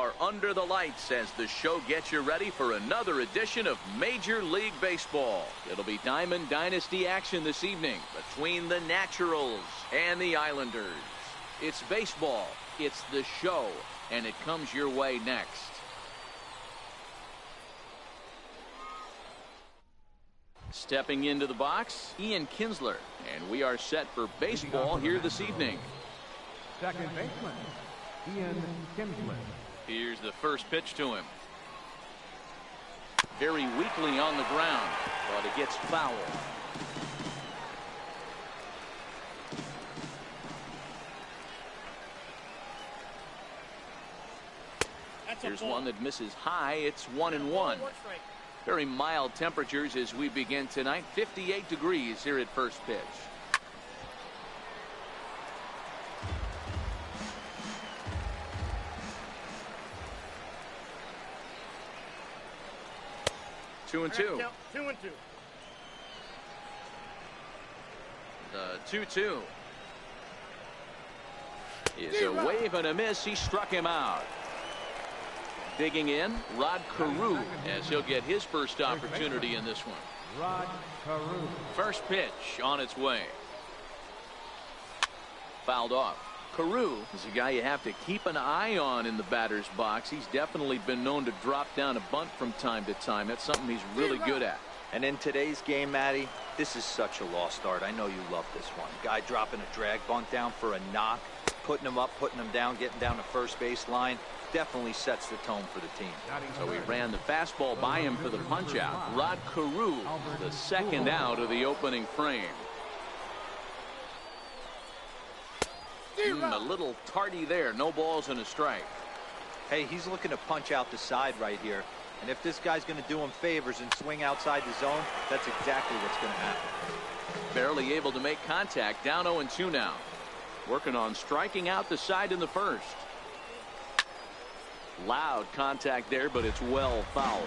are under the lights as the show gets you ready for another edition of Major League Baseball. It'll be Diamond Dynasty action this evening between the Naturals and the Islanders. It's baseball, it's the show, and it comes your way next. Stepping into the box, Ian Kinsler, and we are set for baseball here this evening. Second baseman, Ian Kinsler. Here's the first pitch to him. Very weakly on the ground, but it gets foul. Here's one that misses high. It's 1-1. Very mild temperatures as we begin tonight. 58 degrees here at first pitch. Two and two. The 2-2 is a wave and a miss. He struck him out. Digging in, Rod Carew, as he'll get his first opportunity in this one. Rod Carew. First pitch on its way. Fouled off. Carew is a guy you have to keep an eye on in the batter's box. He's definitely been known to drop down a bunt from time to time. That's something he's really good at. And in today's game, Matty, this is such a lost art. I know you love this one. Guy dropping a drag bunt down for a knock, putting him up, putting him down, getting down the first base line. Definitely sets the tone for the team. So he ran the fastball by him for the punch out. Rod Carew, the second out of the opening frame. A little tardy there. No balls and a strike. Hey, he's looking to punch out the side right here. And if this guy's going to do him favors and swing outside the zone, that's exactly what's going to happen. Barely able to make contact. Down 0-2 now. Working on striking out the side in the first. Loud contact there, but it's well foul.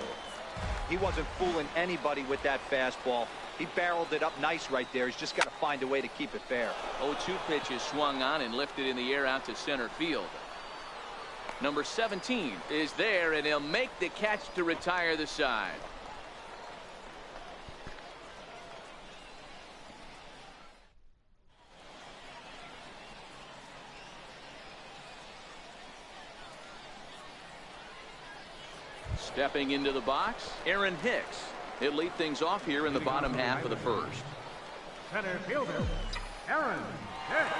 He wasn't fooling anybody with that fastball. He barreled it up nice right there. He's just got to find a way to keep it fair. 0-2 pitch is swung on and lifted in the air out to center field. Number 17 is there, and he'll make the catch to retire the side. Stepping into the box, Aaron Hicks. He'll lead things off here in the bottom half of the first. Center fielder, Aaron Hicks.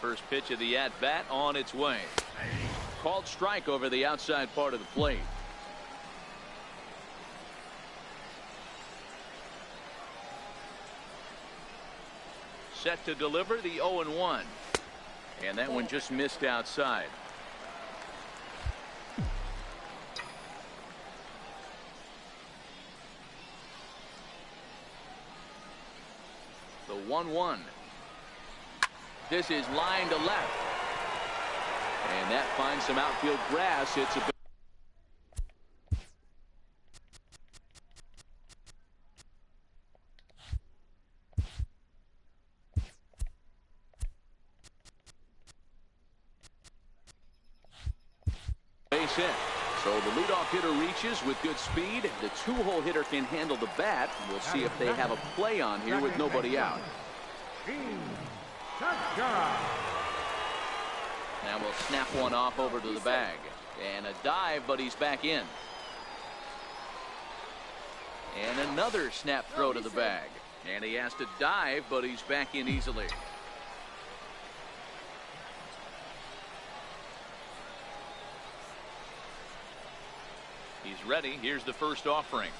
First pitch of the at-bat on its way. Called strike over the outside part of the plate. Set to deliver the 0-1. And that one just missed outside. The 1-1. This is line to left. And that finds some outfield grass. It's a base hit. So the leadoff hitter reaches with good speed. The two-hole hitter can handle the bat. We'll see if they have a play on here with nobody out. Now we'll snap one off over to the bag. And a dive, but he's back in. And another snap throw to the bag. And he has to dive, but he's back in easily. He's ready. Here's the first offering.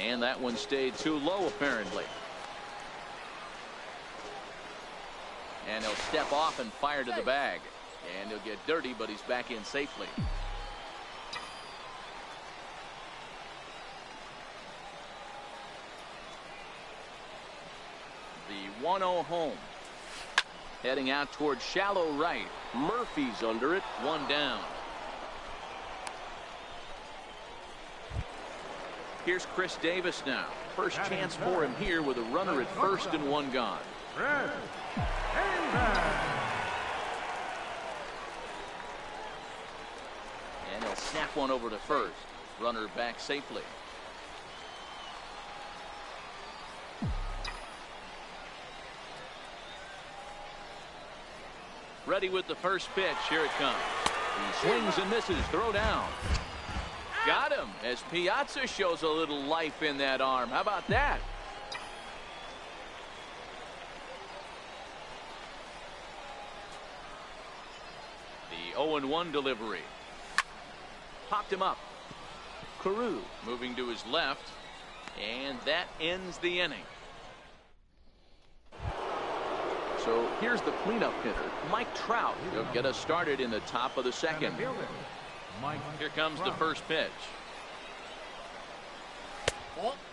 And that one stayed too low, apparently. And he'll step off and fire to the bag. And he'll get dirty, but he's back in safely. The 1-0 home. Heading out towards shallow right. Murphy's under it. One down. Here's Chris Davis now. First chance for him here with a runner at first and one gone. snap one over to first. Runner back safely. Ready with the first pitch. Here it comes. He swings and misses. Throw down. Got him as Piazza shows a little life in that arm. How about that? The 0-1 delivery. Popped him up. Carew moving to his left. And that ends the inning. So here's the cleanup hitter, Mike Trout. He'll get us started in the top of the second. Here comes the first pitch.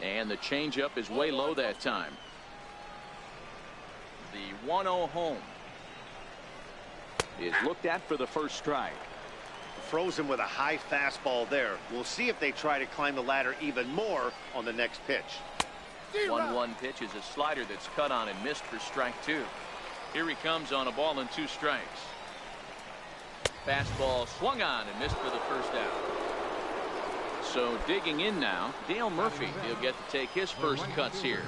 And the changeup is way low that time. The 1-0 home is looked at for the first strike. Frozen with a high fastball there. We'll see if they try to climb the ladder even more on the next pitch. 1-1 pitch is a slider that's cut on and missed for strike two. Here he comes on a ball and 2 strikes. Fastball swung on and missed for the first out. So digging in now, Dale Murphy. He'll get to take his first cuts here.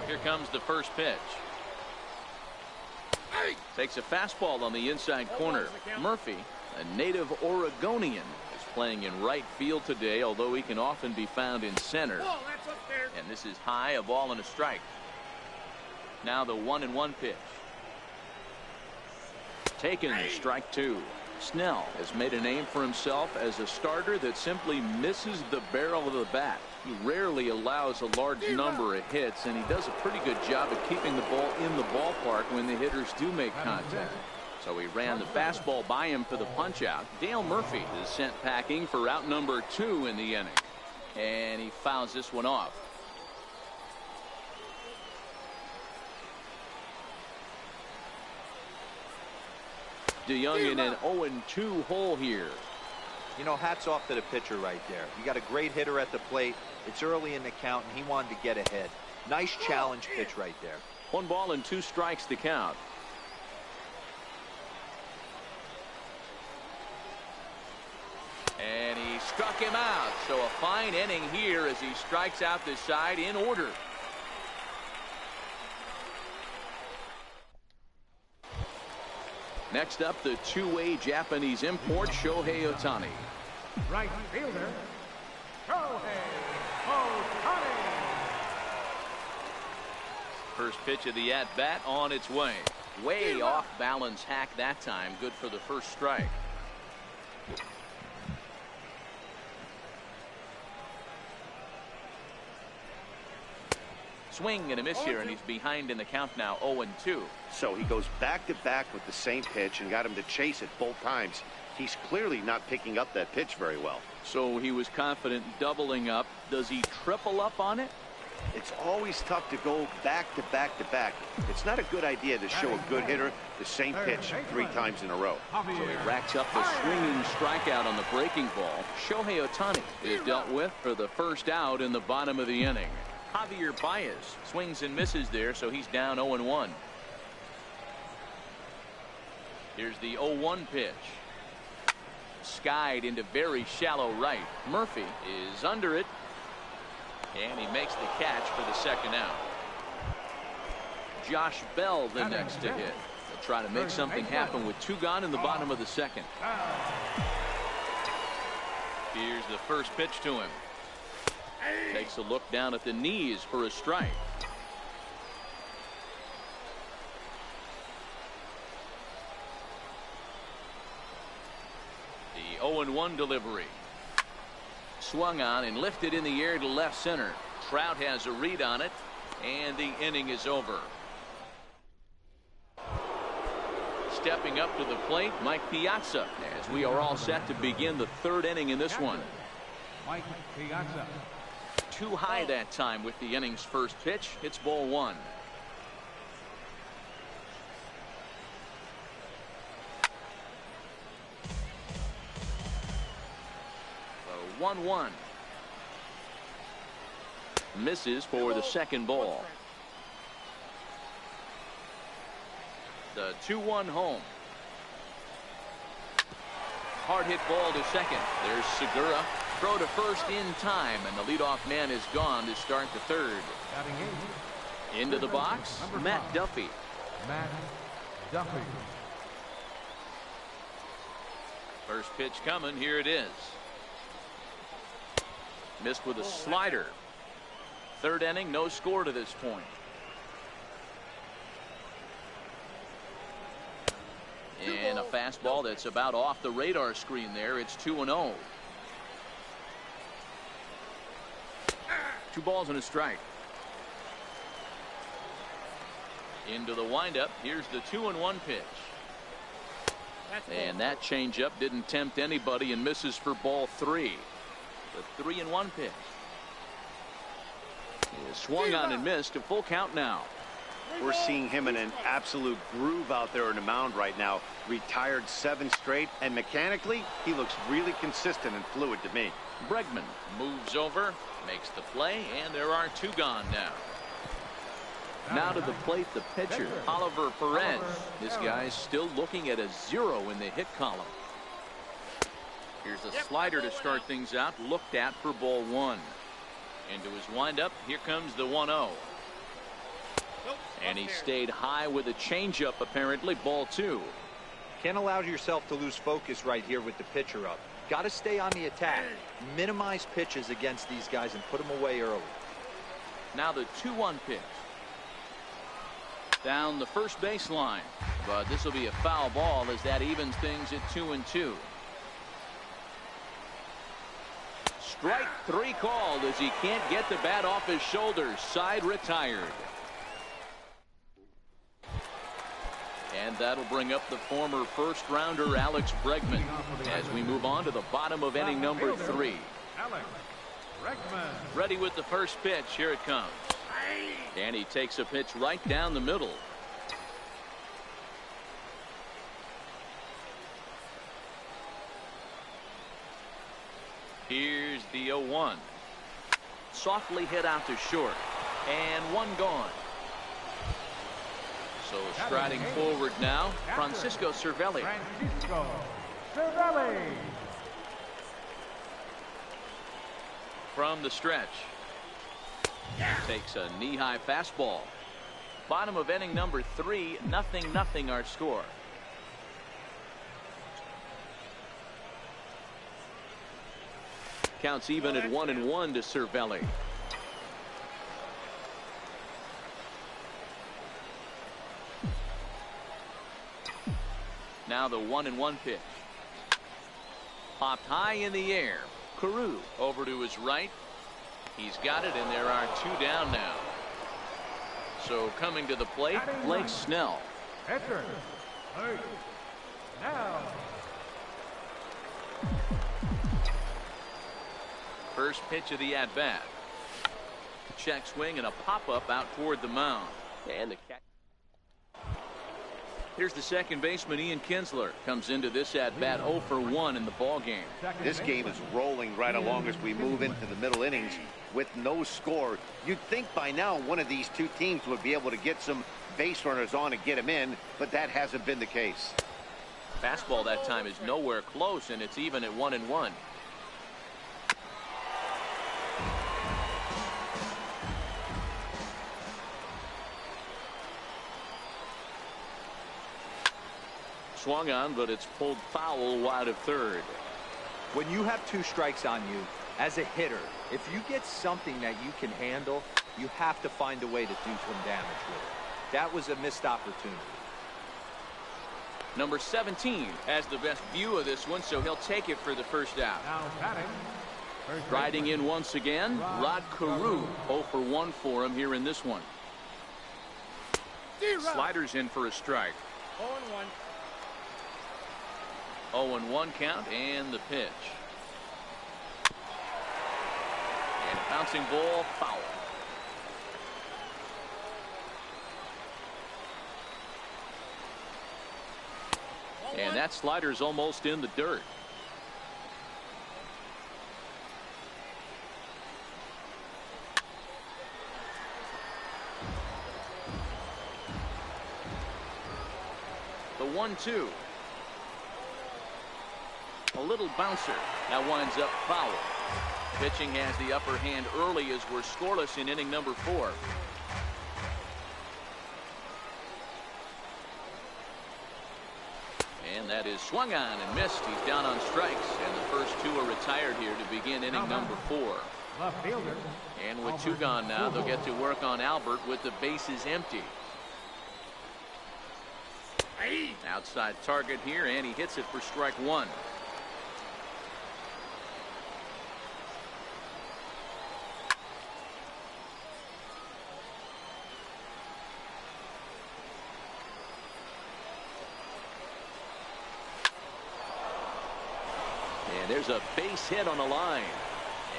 Here comes the first pitch. Takes a fastball on the inside corner. Murphy, a native Oregonian, is playing in right field today, although he can often be found in center. And this is high, a ball and a strike. Now the 1-1 pitch. Taken, strike two. Snell has made a name for himself as a starter that simply misses the barrel of the bat. He rarely allows a large number of hits, and he does a pretty good job of keeping the ball in the ballpark when the hitters do make contact. So he ran the fastball by him for the punch out. Dale Murphy is sent packing for out number 2 in the inning. And he fouls this one off. DeYoung in an 0-2 hole here. You know, hats off to the pitcher right there. You got a great hitter at the plate. It's early in the count, and he wanted to get ahead. Nice challenge pitch right there. 1 ball and 2 strikes to count. And he struck him out. So a fine inning here as he strikes out this side in order. Next up, the two-way Japanese import, Shohei Ohtani. Right fielder, Shohei Ohtani. First pitch of the at-bat on its way. Way off balance hack that time. Good for the first strike. Swing and a miss here, and he's behind in the count now, 0-2. So he goes back-to-back with the same pitch and got him to chase it both times. He's clearly not picking up that pitch very well. So he was confident doubling up. Does he triple up on it? It's always tough to go back-to-back-to-back. It's not a good idea to show a good hitter the same pitch 3 times in a row. So he racks up the swinging strikeout on the breaking ball. Shohei Ohtani is dealt with for the first out in the bottom of the inning. Javier Baez swings and misses there, so he's down 0-1. Here's the 0-1 pitch. Skied into very shallow right. Murphy is under it, and he makes the catch for the second out. Josh Bell the next to hit. They'll try to make something happen with 2 gone in the bottom of the second. Here's the first pitch to him. Takes a look down at the knees for a strike. The 0-1 delivery. Swung on and lifted in the air to left center. Trout has a read on it, and the inning is over. Stepping up to the plate, Mike Piazza, as we are all set to begin the 3rd inning in this one. Mike Piazza. Too high that time with the inning's first pitch. It's ball 1. The 1-1. Misses for the second ball. The 2-1 home. hard hit ball to second. There's Segura. Throw to first in time, and the leadoff man is gone to start the third. Batting eighth. Into the box, Matt Duffy. Matt Duffy. First pitch coming. Here it is. Missed with a slider. Third inning, no score to this point. And a fastball that's about off the radar screen there. It's 2-0. 2 balls and a strike. Into the windup. Here's the 2-1 pitch. And that changeup didn't tempt anybody and misses for ball 3. The 3-1 pitch. He swung on and missed. A full count now. We're seeing him in an absolute groove out there on the mound right now. Retired 7 straight, and mechanically, he looks really consistent and fluid to me. Bregman moves over, makes the play, and there are 2 gone now. Now to the plate, the pitcher, Oliver Perez. This guy's still looking at a 0 in the hit column. Here's a slider to start things out, looked at for ball 1. Into his windup, here comes the 1-0. And he stayed high with a changeup, apparently, ball 2. Can't allow yourself to lose focus right here with the pitcher up. Got to stay on the attack. Minimize pitches against these guys and put them away early. Now the 2-1 pitch. Down the first baseline. But this will be a foul ball as that evens things at 2-2. Strike 3 called as he can't get the bat off his shoulders. Side retired. And that'll bring up the former first-rounder Alex Bregman as we move on to the bottom of inning number 3. Alex Bregman. Ready with the first pitch. Here it comes. And he takes a pitch right down the middle. Here's the 0-1. Softly hit out to short. And 1 gone. So striding forward now, Francisco Cervelli. Francisco Cervelli. From the stretch. Takes a knee-high fastball. Bottom of inning number 3, 0-0 our score. Counts even at 1-1 to Cervelli. Now the 1-1 pitch. Popped high in the air. Carew over to his right. He's got it, and there are 2 down now. So coming to the plate, Blake Snell. Pitcher. Now. First pitch of the at-bat. Check swing and a pop-up out toward the mound. And the catch. Here's the second baseman, Ian Kinsler. Comes into this at-bat 0 for 1 in the ball game. This game is rolling right along as we move into the middle innings with no score. You'd think by now one of these 2 teams would be able to get some base runners on and get them in, but that hasn't been the case. Fastball that time is nowhere close, and it's even at 1-1. Swung on, but it's pulled foul wide of third. When you have 2 strikes on you, as a hitter, if you get something that you can handle, you have to find a way to do some damage with it. That was a missed opportunity. Number 17 has the best view of this one, so he'll take it for the first out. Now batting. Riding in once again, Rod Carew. 0 for 1 for him here in this one. Sliders in for a strike. 0-1 count, and the pitch. And a bouncing ball, foul. And that slider's almost in the dirt. The 1-2. A little bouncer. That winds up foul. Pitching has the upper hand early as we're scoreless in inning number 4. And that is swung on and missed. He's down on strikes, and the first 2 are retired here to begin inning number 4. Left fielder. And with 2 gone now, they'll get to work on Albert with the bases empty. Outside target here, and he hits it for strike 1. And there's a base hit on the line.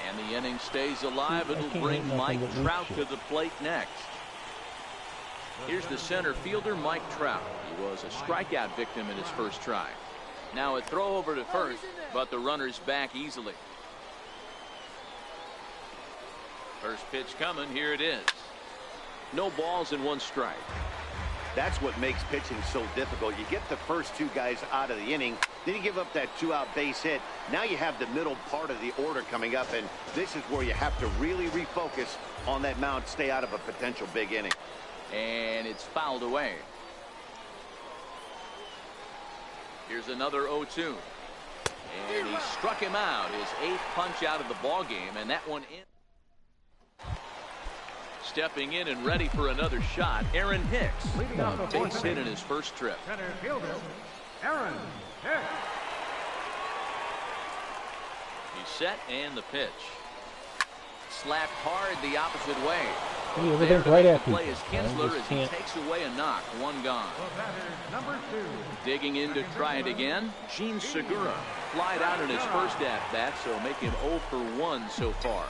And the inning stays alive. It'll bring Mike Trout to the plate next. Here's the center fielder, Mike Trout. He was a strikeout victim in his first try. Now a throw over to first, but the runner's back easily. First pitch coming. Here it is. No balls and 1 strike. That's what makes pitching so difficult. You get the first 2 guys out of the inning, then you give up that 2-out base hit. Now you have the middle part of the order coming up, and this is where you have to really refocus on that mound, stay out of a potential big inning. And it's fouled away. Here's another 0-2. And he struck him out. His 8th punch out of the ball game, and that one in. Stepping in and ready for another shot, Aaron Hicks. Leading off the Base hit in his first trip. Center fielder, Aaron Hicks. He's set, and the pitch. Slapped hard the opposite way. Everything's right after Play is Kinsler as he takes away a knock. 1 gone. The batter, number 2. Digging in to try it again, Gene Segura. Flied out in his first at-bat, so make him 0 for 1 so far.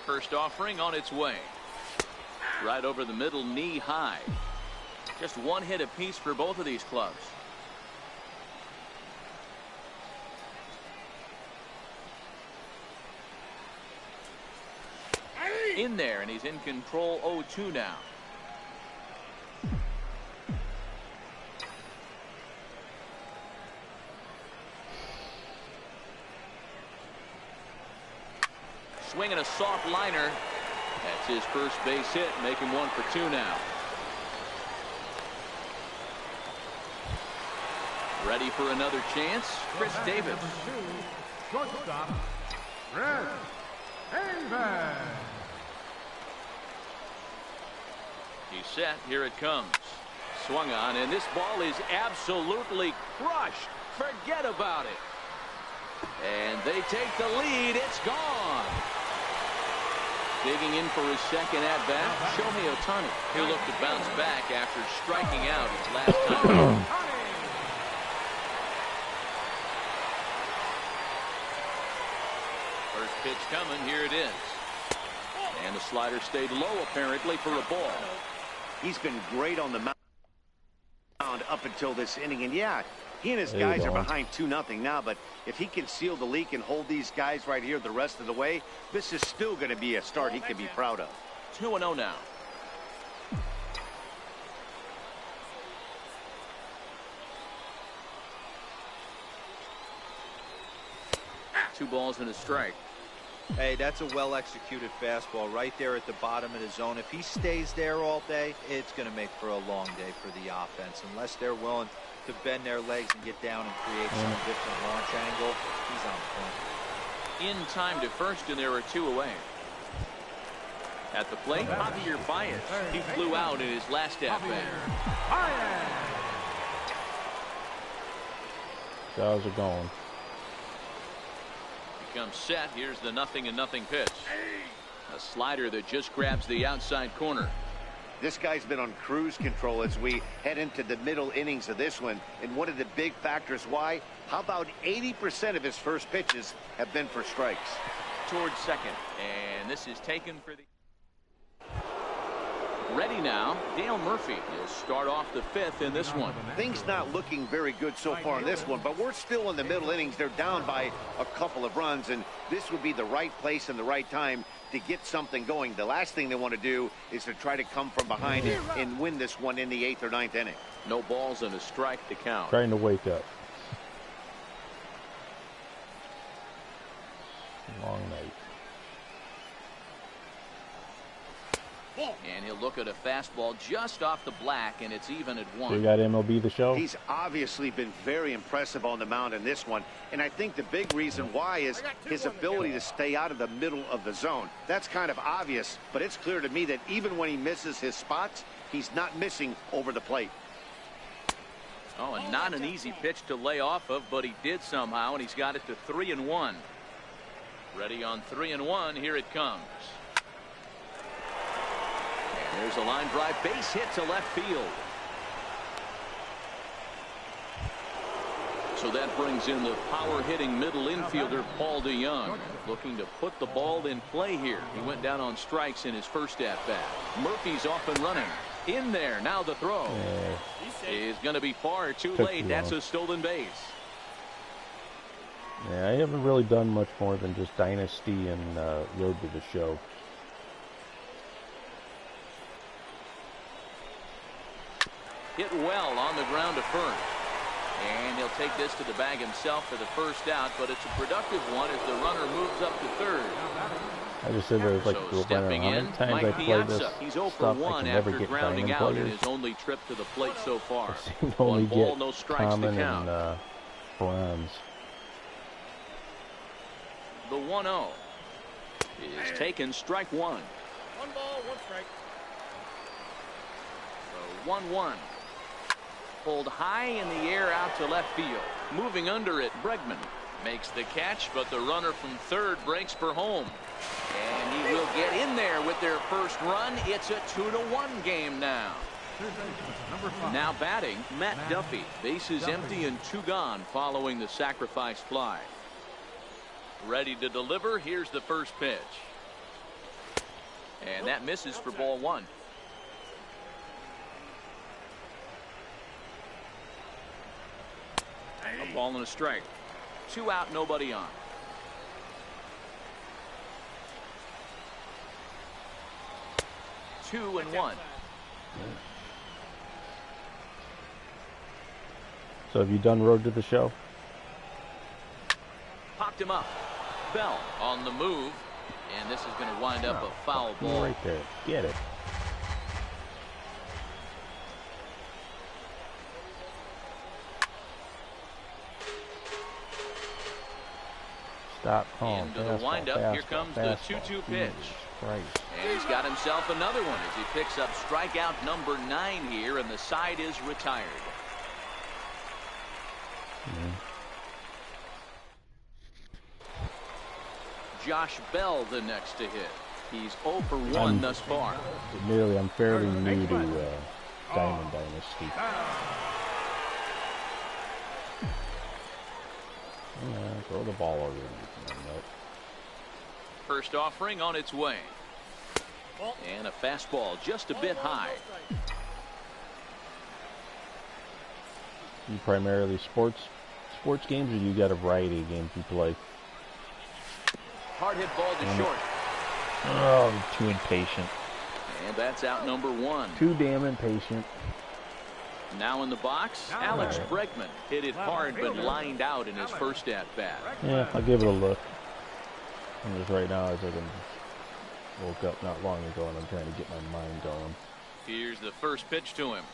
First offering on its way. Right over the middle, knee high. Just 1 hit apiece for both of these clubs. In there, and he's in control. 0-2 now. Swinging a soft liner. That's his first base hit, making 1 for 2 now. Ready for another chance, Chris Davis. Number 2, shortstop, Chris Davis. He's set. Here it comes. Swung on, and this ball is absolutely crushed. Forget about it. And they take the lead. It's gone. Digging in for his second at-bat, Shohei Ohtani. He'll look to bounce back after striking out his last time. First pitch coming. Here it is. And the slider stayed low, apparently, for a ball. He's been great on the mound up until this inning, and yeah, he and his guys are behind 2-0 now, but if he can seal the leak and hold these guys right here the rest of the way, this is still going to be a start he can be proud of. 2-0 now. Two balls and a strike. Hey, that's a well-executed fastball right there at the bottom of the zone. If he stays there all day, it's going to make for a long day for the offense. Unless they're willing to bend their legs and get down and create some different launch angle, he's on point. In time to first, and there are 2 away. At the plate, Javier Baez. He flew out in his last at-bat. How's it going? Becomes set. Here's the 0-0 pitch. A slider that just grabs the outside corner. This guy's been on cruise control as we head into the middle innings of this one. And one of the big factors why, how about 80% of his first pitches have been for strikes? Towards second. And this is taken for the... Ready now, Dale Murphy. He'll start off the fifth in this one. Things not looking very good so far in this one, but we're still in the middle innings. They're down by a couple of runs, and this would be the right place and the right time to get something going. The last thing they want to do is to try to come from behind and win this one in the 8th or 9th inning. No balls and a strike to count. Trying to wake up. Long night. And he'll look at a fastball just off the black, and it's even at 1. We got MLB the show. He's obviously been very impressive on the mound in this one, and I think the big reason why is his ability to stay out of the middle of the zone. That's kind of obvious, but it's clear to me that even when he misses his spots, he's not missing over the plate. Oh, and not an easy pitch to lay off of, but he did somehow, and he's got it to 3-1. Ready on 3-1. Here it comes. And there's a line drive base hit to left field. So that brings in the power hitting middle infielder Paul DeYoung, looking to put the ball in play here. He went down on strikes in his first at bat. Murphy's off and running. In there now, the throw is going to be far too late. That's a stolen base. Yeah, I haven't really done much more than just Dynasty and Road to the Show. Hit well on the ground to first. And he'll take this to the bag himself for the first out, but it's a productive one as the runner moves up to third. I just said there's like So stepping in, times Mike I play this Piazza. He's 0 for stuff, 1 I can never after get grounding diamond out in players. his only trip to the plate so far. I seem to only 1 ball, get no strikes to common count. and bronze. The 1-0 is taken, strike 1. 1 ball, 1 strike. So 1-1. Pulled high in the air out to left field. Moving under it, Bregman makes the catch, but the runner from third breaks for home. And he will get in there with their first run. It's a 2-1 game now. Now batting, Matt Duffy. Bases empty and 2 gone following the sacrifice fly. Ready to deliver. Here's the first pitch. And that misses for ball 1. A ball and a strike. 2 out, nobody on. Two and 1. So have you done Road to the Show? Popped him up. Bell on the move. And this is going to wind up a foul ball. Right there. Get it. Stop calling. Into the windup. Here comes the 2-2 pitch. Christ. And he's got himself another one as he picks up strikeout number 9 here, and the side is retired. Josh Bell the next to hit. He's 0 for 1 thus far. Admittedly, I'm fairly new to Diamond Dynasty. Throw the ball over. First offering on its way. And a fastball just a bit high. You primarily sports games, or you got a variety of games you play? Hard hit ball to short. Oh, I'm too impatient. And that's out number 1. Too damn impatient. Now in the box, Alex Bregman hit it hard but lined out in his first at bat. Yeah, I'll give it a look. And just right now, as I woke up not long ago, and I'm trying to get my mind going. Here's the first pitch to him.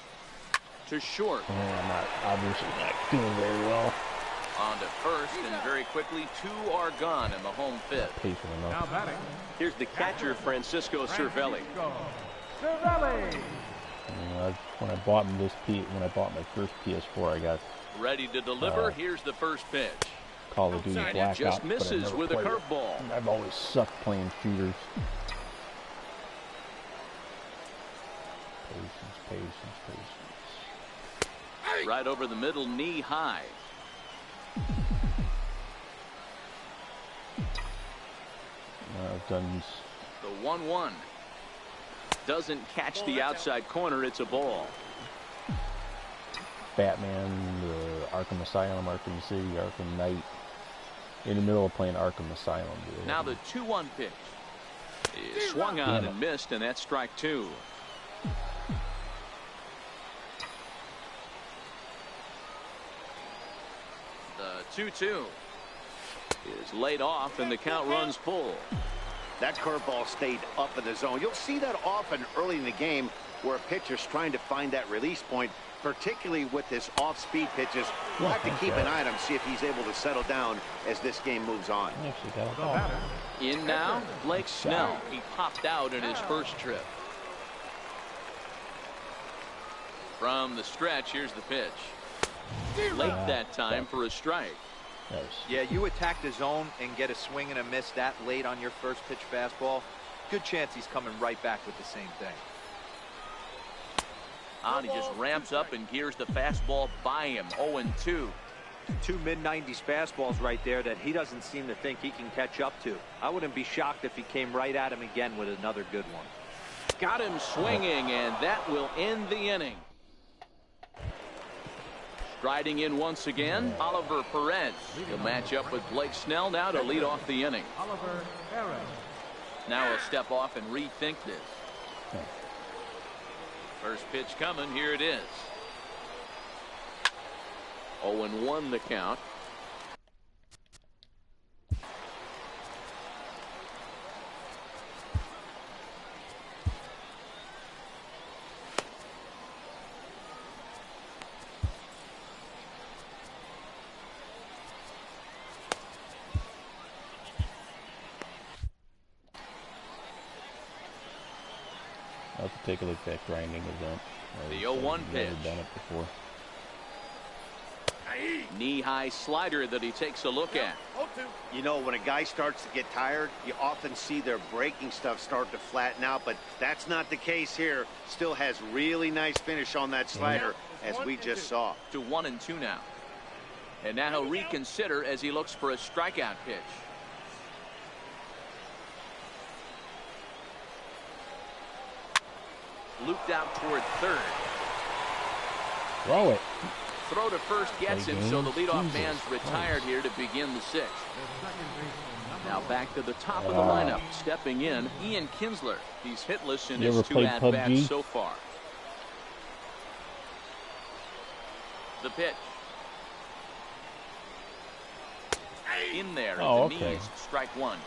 To short. And I'm obviously not doing very well. On to first, and very quickly 2 are gone in the home fifth. Patient Now enough. batting. Here's the catcher, Francisco Cervelli. Cervelli. When I bought my first PS4, I got Ready to deliver. Here's the first pitch. Call of Duty And it Blackout, just but I misses never with a played it. curveball. And I've always sucked playing shooters. Patience. Right over the middle, knee high. I've done The 1-1. Doesn't catch the outside corner. It's a ball. Batman, Arkham Asylum, Arkham City, Arkham Knight. In the middle of playing Arkham Asylum. Dude. Now the 2-1 pitch. Is swung on and missed, and that's strike 2. The 2-2 is laid off, and the count runs full. That curveball stayed up in the zone. You'll see that often early in the game where a pitcher's trying to find that release point, particularly with his off-speed pitches. We'll have to keep an eye on him, see if he's able to settle down as this game moves on. In now, Blake Snell. He popped out in his first trip. From the stretch, here's the pitch. Late that time for a strike. Yeah, you attack the zone and get a swing and a miss that late on your first pitch fastball. Good chance he's coming right back with the same thing. He just ramps up and gears the fastball by him. 0-2. 2 mid-90s fastballs right there that he doesn't seem to think he can catch up to. I wouldn't be shocked if he came right at him again with another good one. Got him swinging, and that will end the inning. Striding in once again, Oliver Perez. He'll match up with Blake Snell now to lead off the inning. Oliver Perez. Now he'll step off and rethink this. First pitch coming. Here it is. 0-1 the count. I'll have to take a look at that grinding event. The 0-1 pitch. I've done it before. Knee-high slider that he takes a look at. You know, when a guy starts to get tired, you often see their breaking stuff start to flatten out, but that's not the case here. Still has really nice finish on that slider, as we just saw. To 1-2 now. And now he'll reconsider as he looks for a strikeout pitch. Looped out toward third. Throw it. Throw to first gets him, so the leadoff man's retired here to begin the sixth. Now back to the top of the lineup. Stepping in, Ian Kinsler. He's hitless in his 2 at-bats so far. The pitch. In there at the knees, strike 1.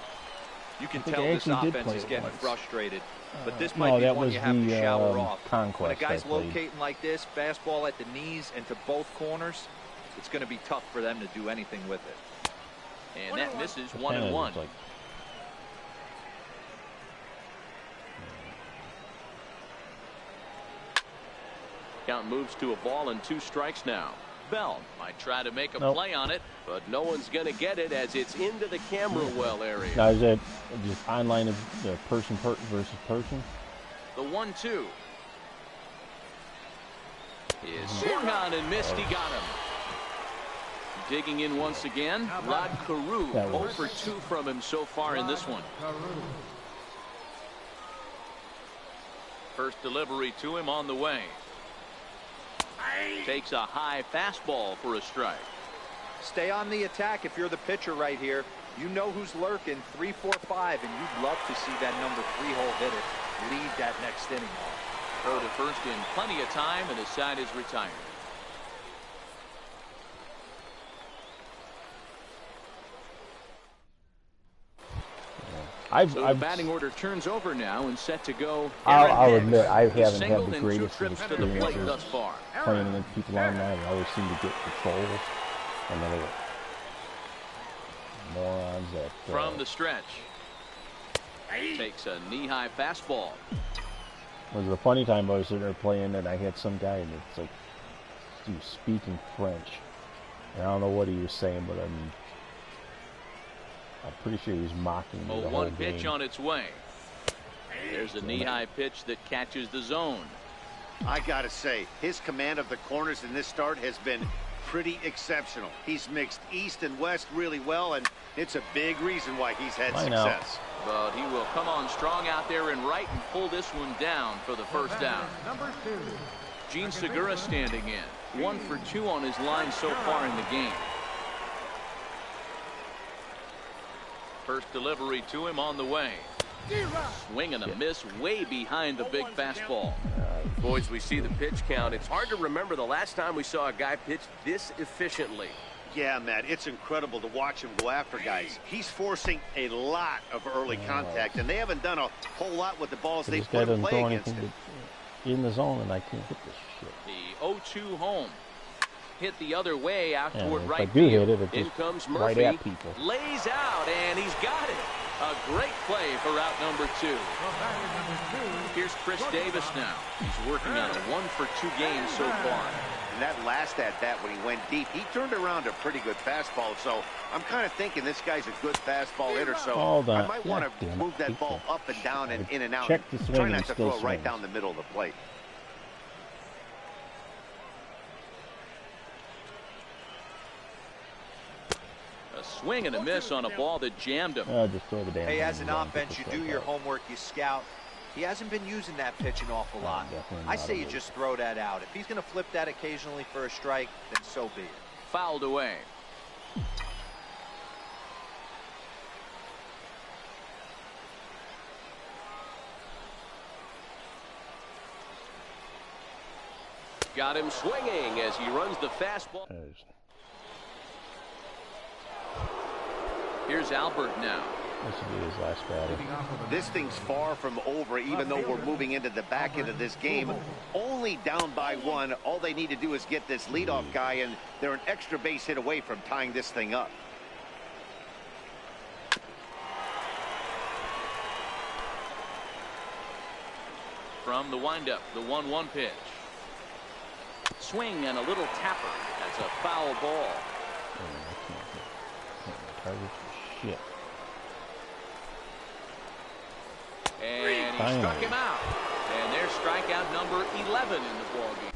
You can tell this offense is getting frustrated. But this might be one you have to shower off. When a guy's locating like this, fastball at the knees and to both corners, it's going to be tough for them to do anything with it. And that misses 1-1. Count moves to a ball and 2 strikes now. Bell might try to make a play on it, but no one's going to get it as it's into the camera well area. Now, is that just online of the person versus person? The 1-2 is swung on and missed. He got him. Digging in once again, Rod Carew. 0 for 2 from him so far in this one. First delivery to him on the way. Takes a high fastball for a strike. Stay on the attack if you're the pitcher right here. You know who's lurking, 3, 4, 5, and you'd love to see that number 3-hole hitter lead that next inning off. Throw to first in plenty of time, and his side is retired. So the batting order turns over now and set to go. I'll admit I haven't had the greatest trips to the plate thus far. Playing against people online. I always seem to get controls and then morons that from the stretch takes a knee-high fastball. It was a funny time I was sitting there playing and I had some guy and it's like he was speaking French. And I don't know what he was saying, but I'm pretty sure he was mocking me the whole game. 0-1 pitch on its way. There's a knee-high pitch that catches the zone. I gotta say, his command of the corners in this start has been pretty exceptional. He's mixed east and west really well, and it's a big reason why he's had success. But he will come on strong out there and right and pull this one down for the first down. Number 2. Gene Segura standing in. 1 for 2 on his line so far in the game. First delivery to him on the way. Swing and a miss way behind the big fastball. Boys, we see the pitch count. It's hard to remember the last time we saw a guy pitch this efficiently. Yeah, Matt, it's incredible to watch him go after guys. He's forcing a lot of early contact, and they haven't done a whole lot with the balls they put in play against him. In the zone, and I can't hit this shit. The 0-2 home. Hit the other way out toward if right I do field. hit it, In just comes right Murphy. at people. Lays out, and he's got it. A great play for route number 2. Here's Chris Davis now. He's working on a 1 for 2 game so far. And that last at-bat when he went deep, he turned around a pretty good fastball. So I'm kind of thinking this guy's a good fastball hitter. So I might want to move that ball up and down and in and out. Check the swing. Try not to still throw it right swings. down the middle of the plate. A swing and a miss on a ball that jammed him. Just throw the damn Hey, thing as an down, offense, you get do the your strike out. homework, you scout. He hasn't been using that pitch an awful lot. definitely I not say a you move. just throw that out. If he's going to flip that occasionally for a strike, then so be it. Fouled away. Got him swinging as he runs the fastball. Here's Albert now. This will be his last batter. This thing's far from over, even though we're moving into the back end of this game. Only down by 1. All they need to do is get this leadoff guy, and they're an extra base hit away from tying this thing up. From the windup, the 1-1 pitch. Swing and a little tapper. That's a foul ball. Shit. And he Finally. struck him out. And there's strikeout number 11 in the ballgame.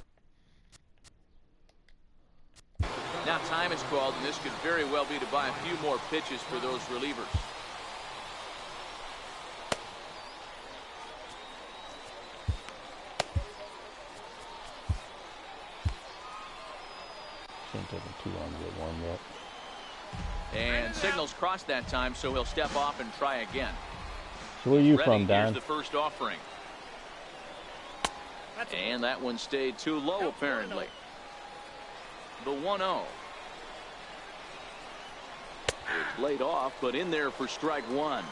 Now time is called, and this could very well be to buy a few more pitches for those relievers. Can't take him too long to get warmed up. And signals crossed that time, so he'll step off and try again. So where are you Ready, from, here's Don? the first offering. And that one stayed too low, apparently. The 1-0. It's laid off, but in there for strike 1.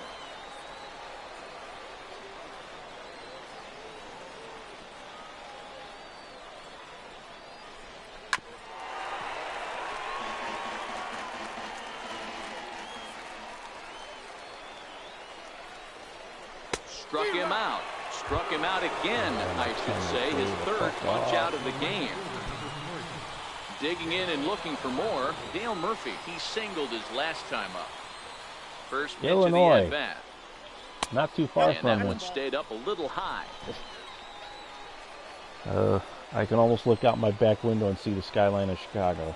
Struck him out. Struck him out again, I should say. His third punch out of the game. Digging in and looking for more. Dale Murphy, he singled his last time up. First pitch Illinois. of the at-bat. Not too far And from that him. one stayed up a little high. I can almost look out my back window and see the skyline of Chicago.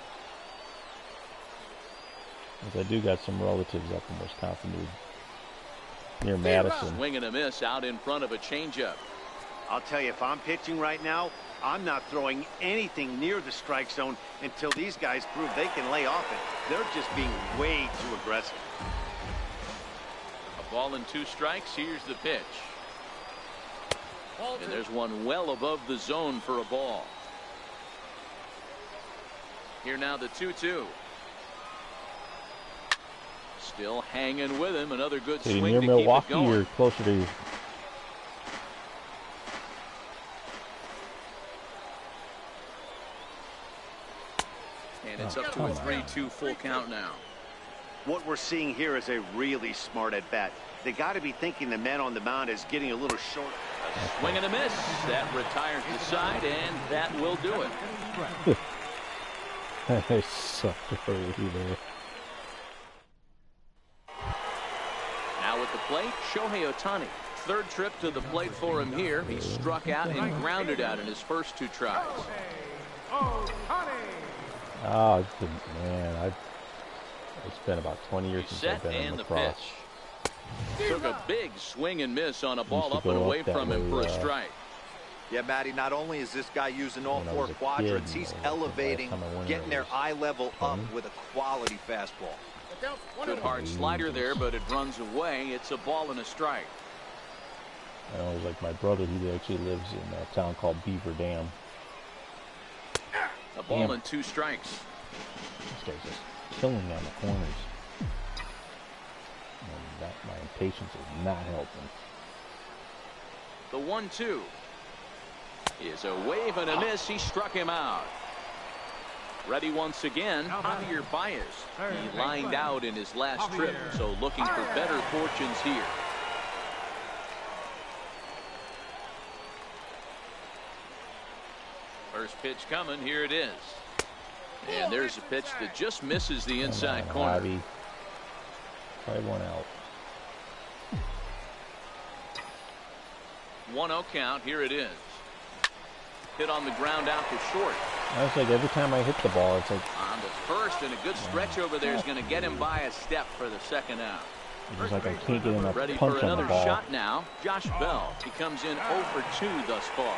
Because I do got some relatives up in Wisconsin near Madison. Swing and a miss out in front of a changeup. I'll tell you, if I'm pitching right now, I'm not throwing anything near the strike zone until these guys prove they can lay off it. They're just being way too aggressive. A ball and 2 strikes. Here's the pitch. And there's one well above the zone for a ball. Here now the 2-2. Still hanging with him. Another good So you swing near to Milwaukee keep it going. or closer to? And it's up to a 3-2 full count now. What we're seeing here is a really smart at-bat. They got to be thinking the man on the mound is getting a little short. A swing and a miss. That retires the side, and that will do it. I sucked early there. Now at the plate, Shohei Ohtani. Third trip to the plate for him here. He struck out and grounded out in his first 2 tries. Oh, man, it's been about 20 years since I've Set been in and the lacrosse. pitch. Took a big swing and miss on a ball to up and go away up that from him for way, a strike. Yeah, Matty, not only is this guy using all When I four was a quadrants, kid, he's the last elevating, time I went getting there their eye level up 20. with a quality fastball. Good hard slider there, but it runs away. It's a ball and a strike. I know, it was like my brother, he actually lives in a town called Beaver Dam. A ball and 2 strikes. This guy's just killing me on the corners. And my impatience is not helping. The 1-2 is a wave and a miss. He struck him out. Ready once again, Javier Baez. He lined out in his last trip, so looking for better fortunes here. First pitch coming. Here it is. And there's a pitch that just misses the inside corner. Javi. Try one out. 1-0 count. Here it is. Hit on the ground out to short. I was like, every time I hit the ball, it's like... On to first, and a good stretch over there is going to get him by a step for the second out. It's just like I can't get enough Ready punch for on the another ball. shot now. Josh Bell. He comes in 0 for 2 thus far.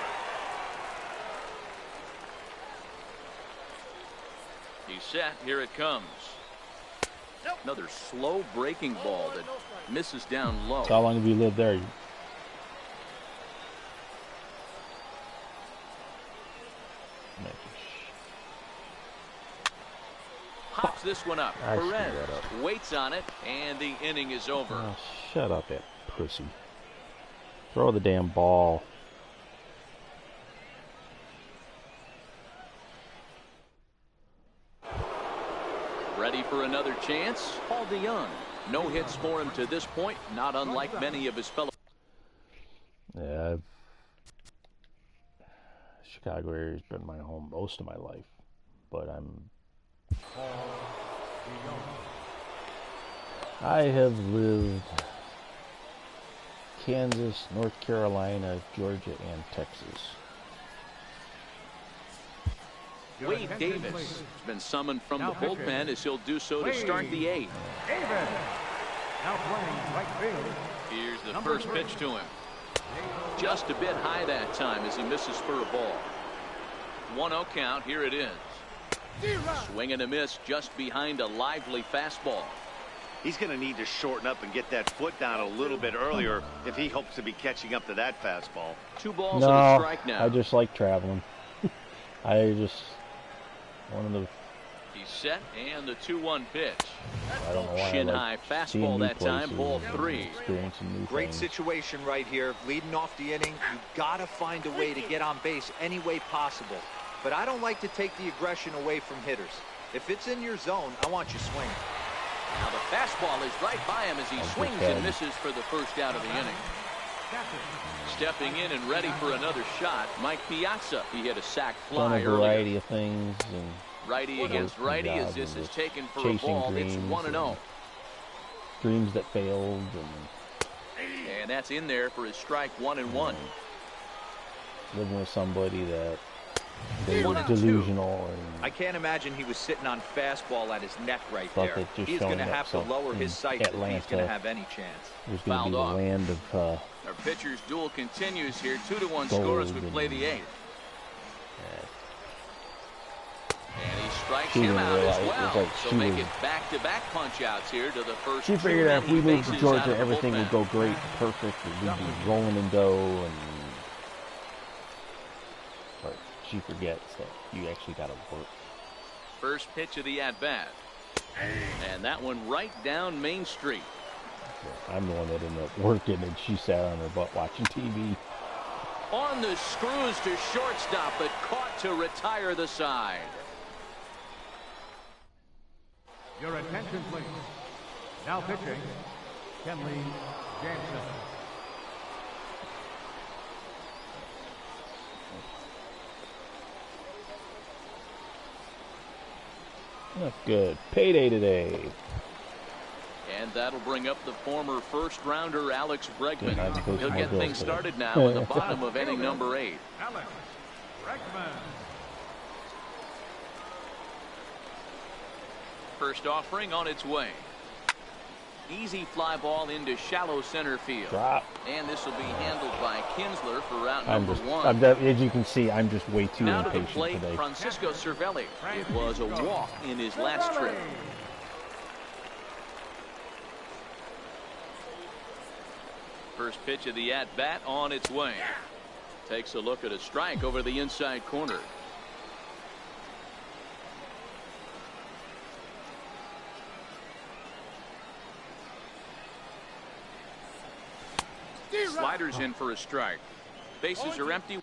He's set. Here it comes. Another slow breaking ball that misses down low. So how long have you lived there? Pops this one up. I screwed Perez that up. waits on it, and the inning is over. Oh, shut up, that pussy. Throw the damn ball. Ready for another chance? Paul DeYoung. No hits for him to this point, not unlike many of his fellow. Yeah, Chicago area's been my home most of my life, but I have lived Kansas, North Carolina, Georgia, and Texas. Wade Davis has been summoned from the bullpen as he'll do so to start the 8th. Davis. Now playing right field. Here's the first pitch to him. Just a bit high that time as he misses for a ball. 1-0 count. Here it is. Swing and a miss just behind a lively fastball. He's going to need to shorten up and get that foot down a little bit earlier if he hopes to be catching up to that fastball. 2 balls and a strike now. I just like traveling. One of the... He's set, and the 2-1 pitch. I don't know why Shin I high like fastball that time, ball 3. Experiencing new Great things. situation right here. Leading off the inning, you got to find a way to get on base any way possible. But I don't like to take the aggression away from hitters. If it's in your zone, I want you swinging. Now the fastball is right by him as he swings and misses for the first out of the inning. Stepping in and ready for another shot, Mike Piazza. He hit a sac Done fly a earlier. variety of things. And Righty against righty as this is taken for a ball. It's 1-0. Dreams that failed. And that's in there for his strike 1-1. Living with somebody that they were 1-2. delusional. I can't imagine he was sitting on fastball at his neck right Thought there. that just He's going to showing up have to lower his in sights if he's going Atlanta. to have any chance. There's going to Fouled be the off. land of Our pitcher's duel continues here. 2-1 score as we Gold play the 8th. And he strikes She him didn't out realize as it was well. like so she make was- it back-to-back punch-outs here to the first. She figured out if we moved to bases out Georgia, of the everything bullpen. would go great, perfect, and we'd be rolling in dough. But she forgets that you actually got to work. First pitch of the at-bat. And that one right down Main Street. I'm the one that ended up working, and she sat on her butt watching TV. On the screws to shortstop, but caught to retire the side. Your attention, please. Now pitching, Kenley Jansen. Not good. Payday today. And that'll bring up the former first-rounder Alex Bregman. Good, I can post He'll my get bills things today. started now in the bottom of inning number 8. Alex Bregman. First offering on its way. Easy fly ball into shallow center field. Drop. And this will be handled by Kinsler for route I'm number just, one. as you can see, I'm just way too Now to the impatient plate, today. Francisco Cervelli. It was a walk in his last trip. First pitch of the at-bat on its way. Takes a look at a strike over the inside corner. Sliders in for a strike. Bases are empty.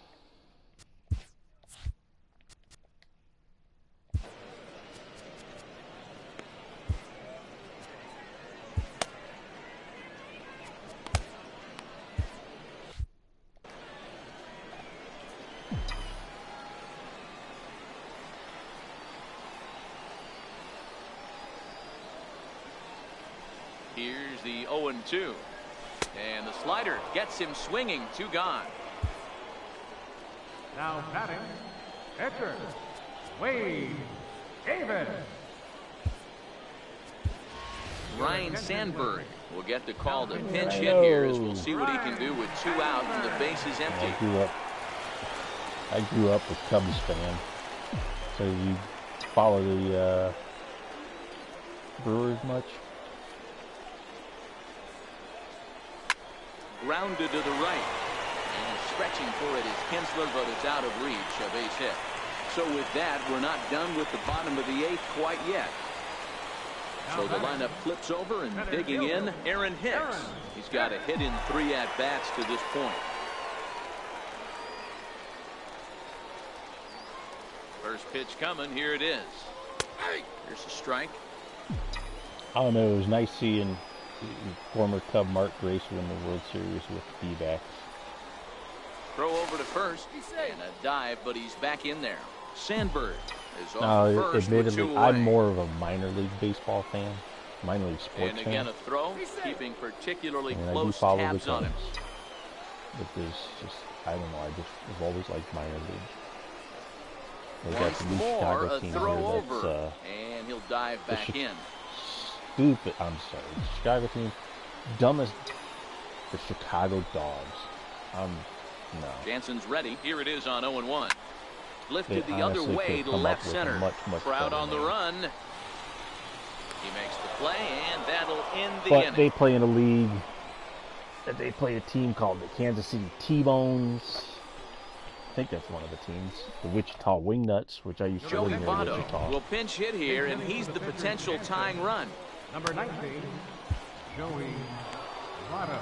Here's the 0-2. And the slider gets him swinging. 2 gone. Now batting, pitcher, Wade Davis. Ryan Sandberg will get the call to pinch hit here as we'll see what he can do with 2 out and the bases empty. I grew up a Cubs fan. So you follow the Brewers much? Grounded to the right. And stretching for it is Kinsler, but it's out of reach. A base hit. So with that, we're not done with the bottom of the 8th quite yet. So the lineup flips over and digging in, Aaron Hicks. He's got a hit in 3 at-bats to this point. First pitch coming. Here it is. Here's a strike. I don't know. It was nice seeing former Cub Mark Grace win the World Series with the D-backs. Throw over to first and a dive, but he's back in there. Sandberg is off No, first with 2 admittedly, away. I'm more of a minor league baseball fan, minor league sports And again fan. a throw, keeping particularly And I do close follow the tabs on him. Cubs. But there's just, I don't know, I've always liked minor league. They got Once the new more, Chicago a team throw here over, that's and he'll dive back in. stupid. I'm sorry, the Chicago team, dumbest. The Chicago Dogs. No. Jansen's ready. Here it is on 0-1. Lifted They the other honestly way could to come left up with a center. much Crowd better on the name. run. He makes the play, and that'll end the But inning. they play in a league. They play a team called the Kansas City T-Bones. I think that's one of the teams. The Wichita Wingnuts, which I used to Joey live near Votto Wichita. will pinch hit here, and he's the potential tying run. Number 19, Joey Votto.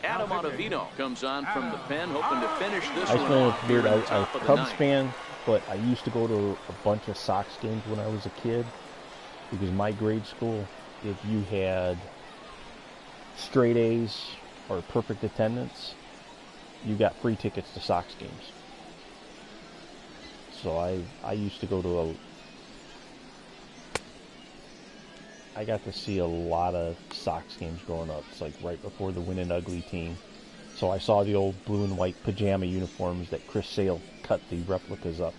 Adam Ottavino comes on from the pen, hoping to finish this I one spent off a here weird. in I'm the top a of the Cubs ninth. fan, but I used to go to a bunch of Sox games when I was a kid because my grade school, if you had straight A's or perfect attendance, you got free tickets to Sox games. So I used to go to I got to see a lot of Sox games growing up. It's like right before the Win and Ugly team. So I saw the old blue and white pajama uniforms that Chris Sale cut the replicas up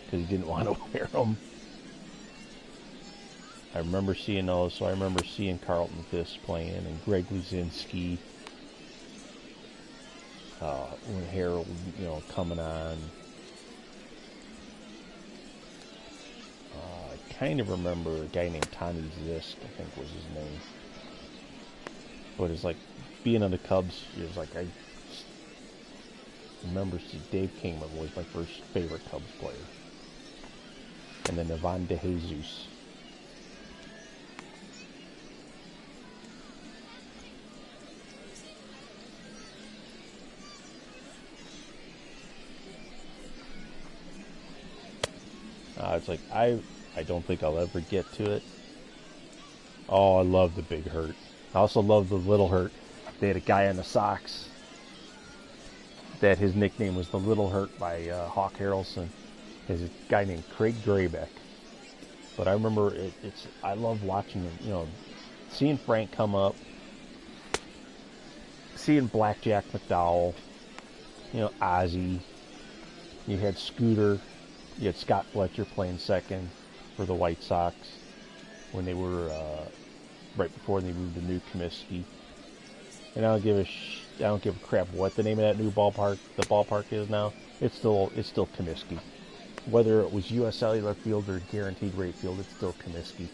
because he didn't want to wear them. I remember seeing those. So I remember seeing Carlton Fisk playing and Greg Luzinski. When Harold, coming on. I kind of remember a guy named Tommy Zisk, I think was his name. But it's like being on the Cubs. It was like I remember Dave Kingman was my first favorite Cubs player, and then Ivan DeJesus. It's like I don't think I'll ever get to it. Oh, I love the Big Hurt. I also love the Little Hurt. They had a guy on the Sox that his nickname was the Little Hurt by Hawk Harrelson. There's a guy named Craig Graybeck. But I remember I love watching him, seeing Frank come up seeing Blackjack McDowell, you know, Ozzie. You had Scooter. You had Scott Fletcher playing second for the White Sox when they were right before they moved to New Comiskey. And I don't give a crap what the name of that new ballpark is now. It's still Comiskey. Whether it was U.S. Cellular Field or Guaranteed Rate Field, it's still Comiskey.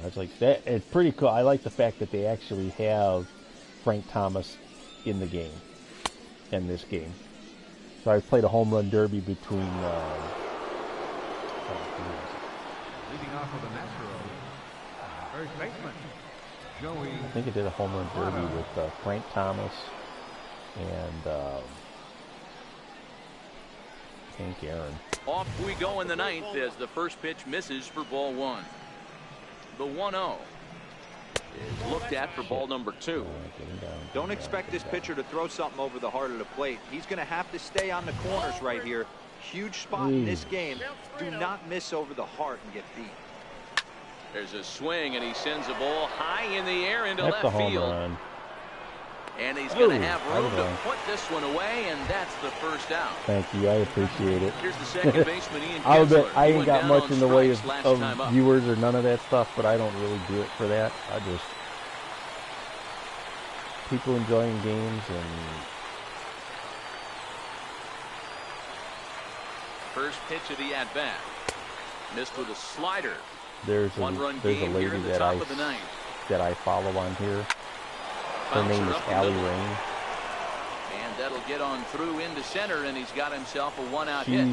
It's like that. It's pretty cool. I like the fact that they actually have Frank Thomas in the game, in this game. So I played a home run derby between. Leading off of the Nationals, first baseman, Joey. I think I did a home run derby with Frank Thomas and Hank Aaron. Off we go in the ninth as the first pitch misses for ball one. The 1-0 is looked at for ball number 2. Don't expect this pitcher to throw something over the heart of the plate. He's going to have to stay on the corners right here. Huge spot in this game. Do not miss over the heart and get beat. There's a swing, and he sends a ball high in the air into That's left the home field. run. And he's going to have room I to put this one away, and that's the first out. Thank you. I appreciate it. Here's the second baseman, Ian I'll bet Kinsler. I He ain't went got down much on in the way strikes last of time up. viewers or none of that stuff, but I don't really do it for that. I just people enjoying games and First pitch of the at-bat. Missed with a slider. there's One-run a game lady here in the that top of the ninth. I follow on here. Her Bouncer name is up the Allie middle. Rain. And that'll get on through into center, and he's got himself a one-out hit.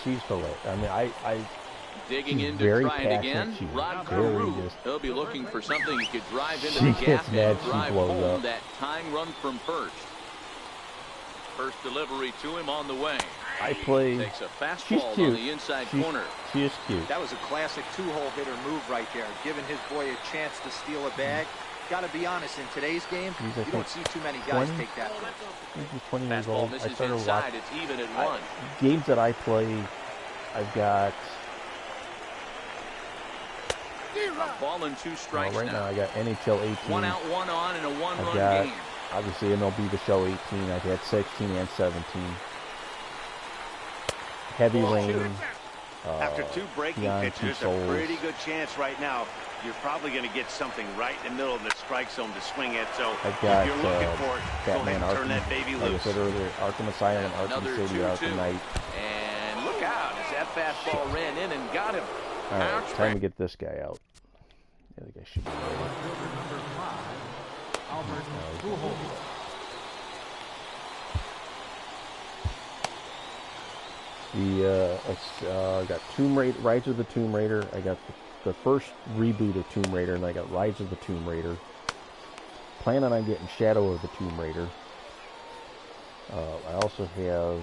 She's hilarious. I mean, I Digging she's in to very try it again. passionate. She's Rod very Carew. just- He'll be looking for something he could drive into She the gets gap mad, and she drive blows home up. that tying run from first. First delivery to him on the way. I play. Takes a She's fastball on cute. the inside She's- corner. She is cute. That was a classic two-hole hitter move right there, giving his boy a chance to steal a bag. Got to be honest, in today's game, He's, I you think, don't see too many guys 20? take that. I think he's 20 years Fastball old. I misses started inside. watching It's even at one. games that I play. I've got A ball and two strikes right now. I got NHL 18. 1 out, 1 on, and a I've one-run got game. obviously MLB The Show 18. I've had 16 and 17. Heavy Rain. After two breaking Beyond pitches, Two there's a Souls. pretty good chance right now you're probably going to get something right in the middle of the strike zone to swing at. So I've got if you're looking for it, go Batman ahead and turn Arkham. that baby Like I loose. said earlier, Arkham Asylum, Another Arkham City, 2-2. Arkham Knight. And look out as that fastball ran in and got him. All right, Bounce time to back. get this guy out. The other guy should be ready. Fielder number 5, Albert Pujols. I got Rise of the Tomb Raider. I got the first reboot of Tomb Raider, and I got Rise of the Tomb Raider. Planning on getting Shadow of the Tomb Raider. I also have.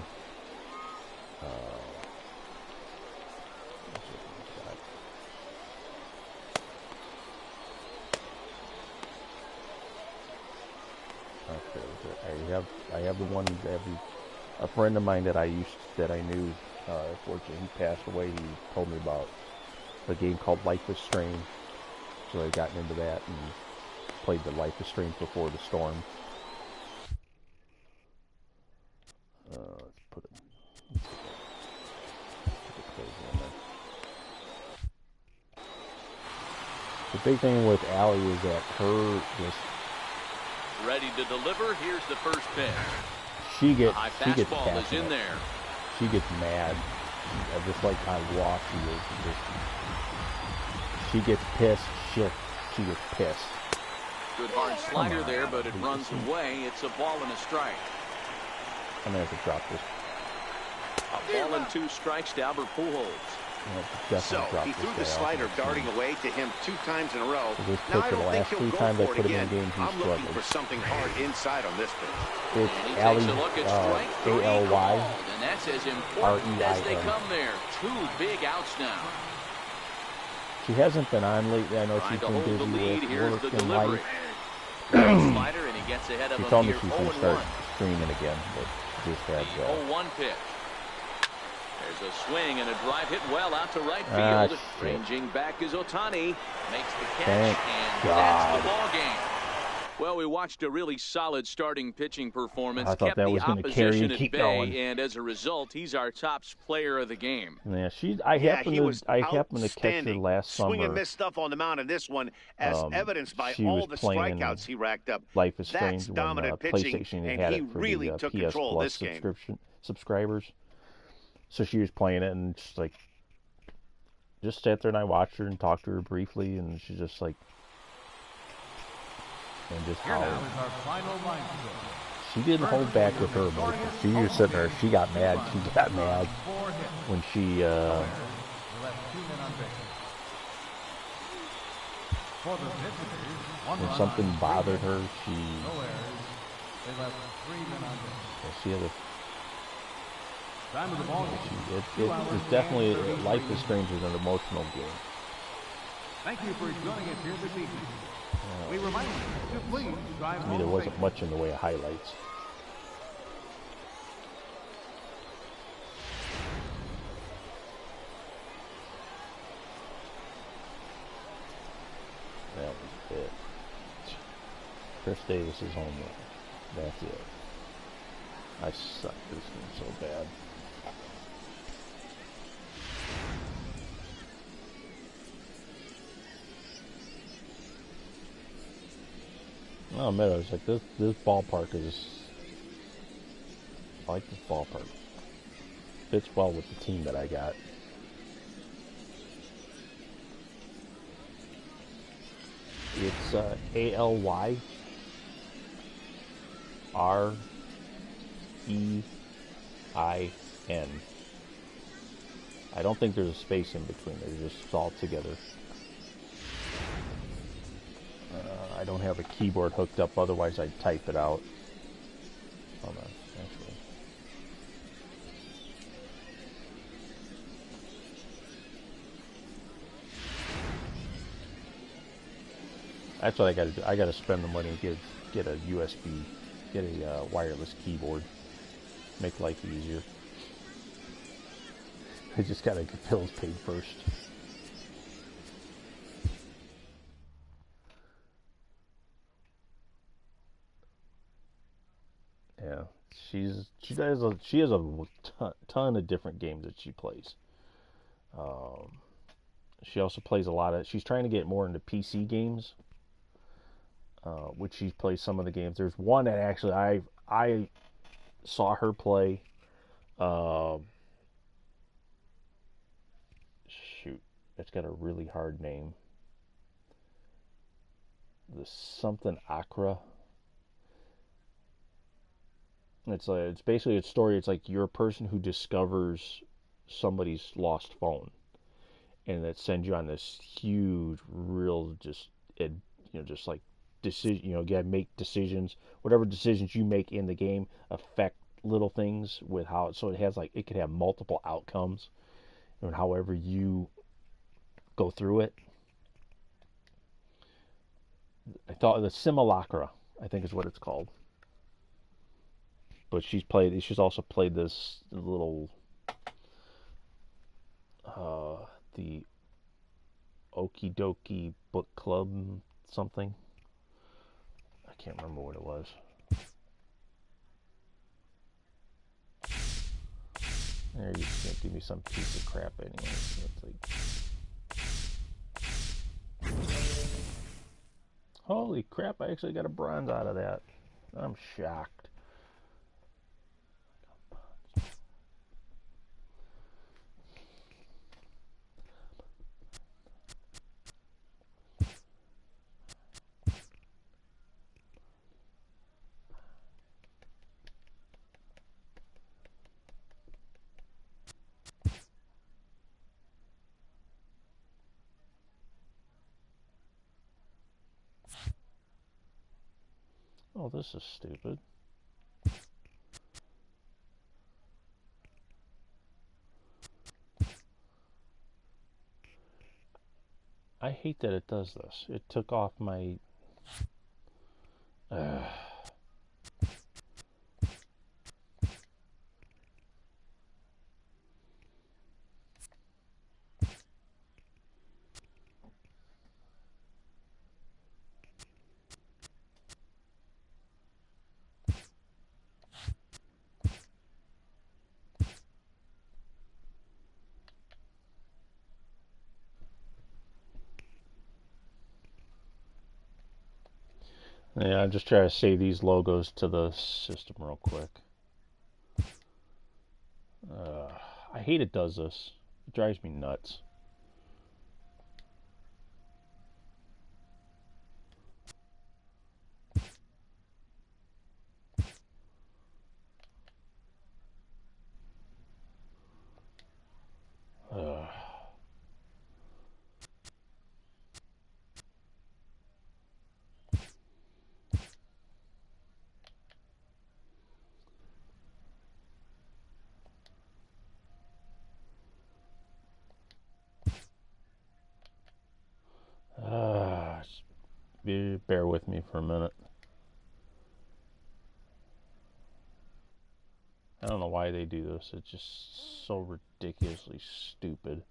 I have the one that a friend of mine that I knew. Unfortunately, he passed away. He told me about a game called Life is Strange. So I got into that and played the Life is Strange Before the Storm. Let's put it close in there. The big thing with Allie is that her just Ready to deliver. Here's the first pitch. she The gets high she gets fastball is passionate. in there. She gets mad. Just like how Walk she is. She gets pissed. She gets pissed. Good hard slider on. there, but it runs away. It's a ball and a strike. I'm gonna have to drop this. A ball and 2 strikes to Albert Pujols. I'm gonna have to So definitely drop he this threw guy the off slider the darting team. away to him 2 times in a row. So this Now pitch, I the don't last think 3 he'll go times I for it put him in again. the game, he I'm looking struggled. for something hard inside on this pitch. It's And he Allie, takes a look at strike 3 A-L-Y. called, and that's as important as they R-E-I-N. come there. 2 big outs now. She hasn't been on lately. I know Trying she's to been hold the busy lead. with Here's work the and delivery. life. Slider, and he gets ahead of She him told me here. she's 0-1. gonna start streaming again, but just The had 0-1 pitch. There's a swing and a drive hit well out to right field. Ranging back is Ohtani. Makes the catch, Thank and God. that's the ball game. Well, we watched a really solid starting pitching performance. I thought kept that the was going to carry opposition and at keep bay, going. and as a result, he's our top player of the game. Yeah, I happened to catch her last Swing summer. and miss stuff on the mound in this one, as evidenced by she all was the playing strikeouts he racked up. Life is That's Strange when dominant pitching, PlayStation and had he it for really the took PS control of Plus this game. subscribers. So she was playing it and just sat there and I watched her and talked to her briefly, and she's just like, and just Here how now is our final line score. she didn't hold back with her emotions. She was sitting there, she got mad when she They left 2 men on base. For the visitors, 1 when run something on 3 bothered hits, her, no errors. They left 3 men on base. she had a Time of the ball game. it was definitely, Life is Strange is an emotional game. Thank you for joining us here this evening. We remind you to please drive To me, there home wasn't safe. much in the way of highlights. That was it. Chris Davis is home run. That's it. I suck this game so bad. I'll admit, I was like, this ballpark is, I like this ballpark. Fits well with the team that I got. It's ALYREIN. I don't think there's a space in between. They're just all together. I don't have a keyboard hooked up, otherwise I'd type it out. Hold on, actually. That's what I gotta do. I gotta spend the money and get a USB, get a wireless keyboard. Make life easier. I just gotta get bills paid first. Yeah, she has a ton of different games that she plays. She also plays a lot of. She's trying to get more into PC games, which she plays some of the games. There's one that actually I saw her play. Shoot, it's got a really hard name. The something Accra. It's basically a story. It's like you're a person who discovers somebody's lost phone, and it sends you on this huge, real, just like decision. You gotta make decisions. Whatever decisions you make in the game affect little things with how. So it has it could have multiple outcomes, and however you go through it. I thought the Simulacra, I think is what it's called. But she's also played this little, the Okie Dokie Book Club something. I can't remember what it was. There, you can't give me some piece of crap anyway. Holy crap, I actually got a bronze out of that. I'm shocked. Oh, this is stupid. I hate that it does this. It took off my... Yeah, I'm just trying to save these logos to the system real quick. I hate it does this. It drives me nuts. Bear with me for a minute. I don't know why they do this. It's just so ridiculously stupid.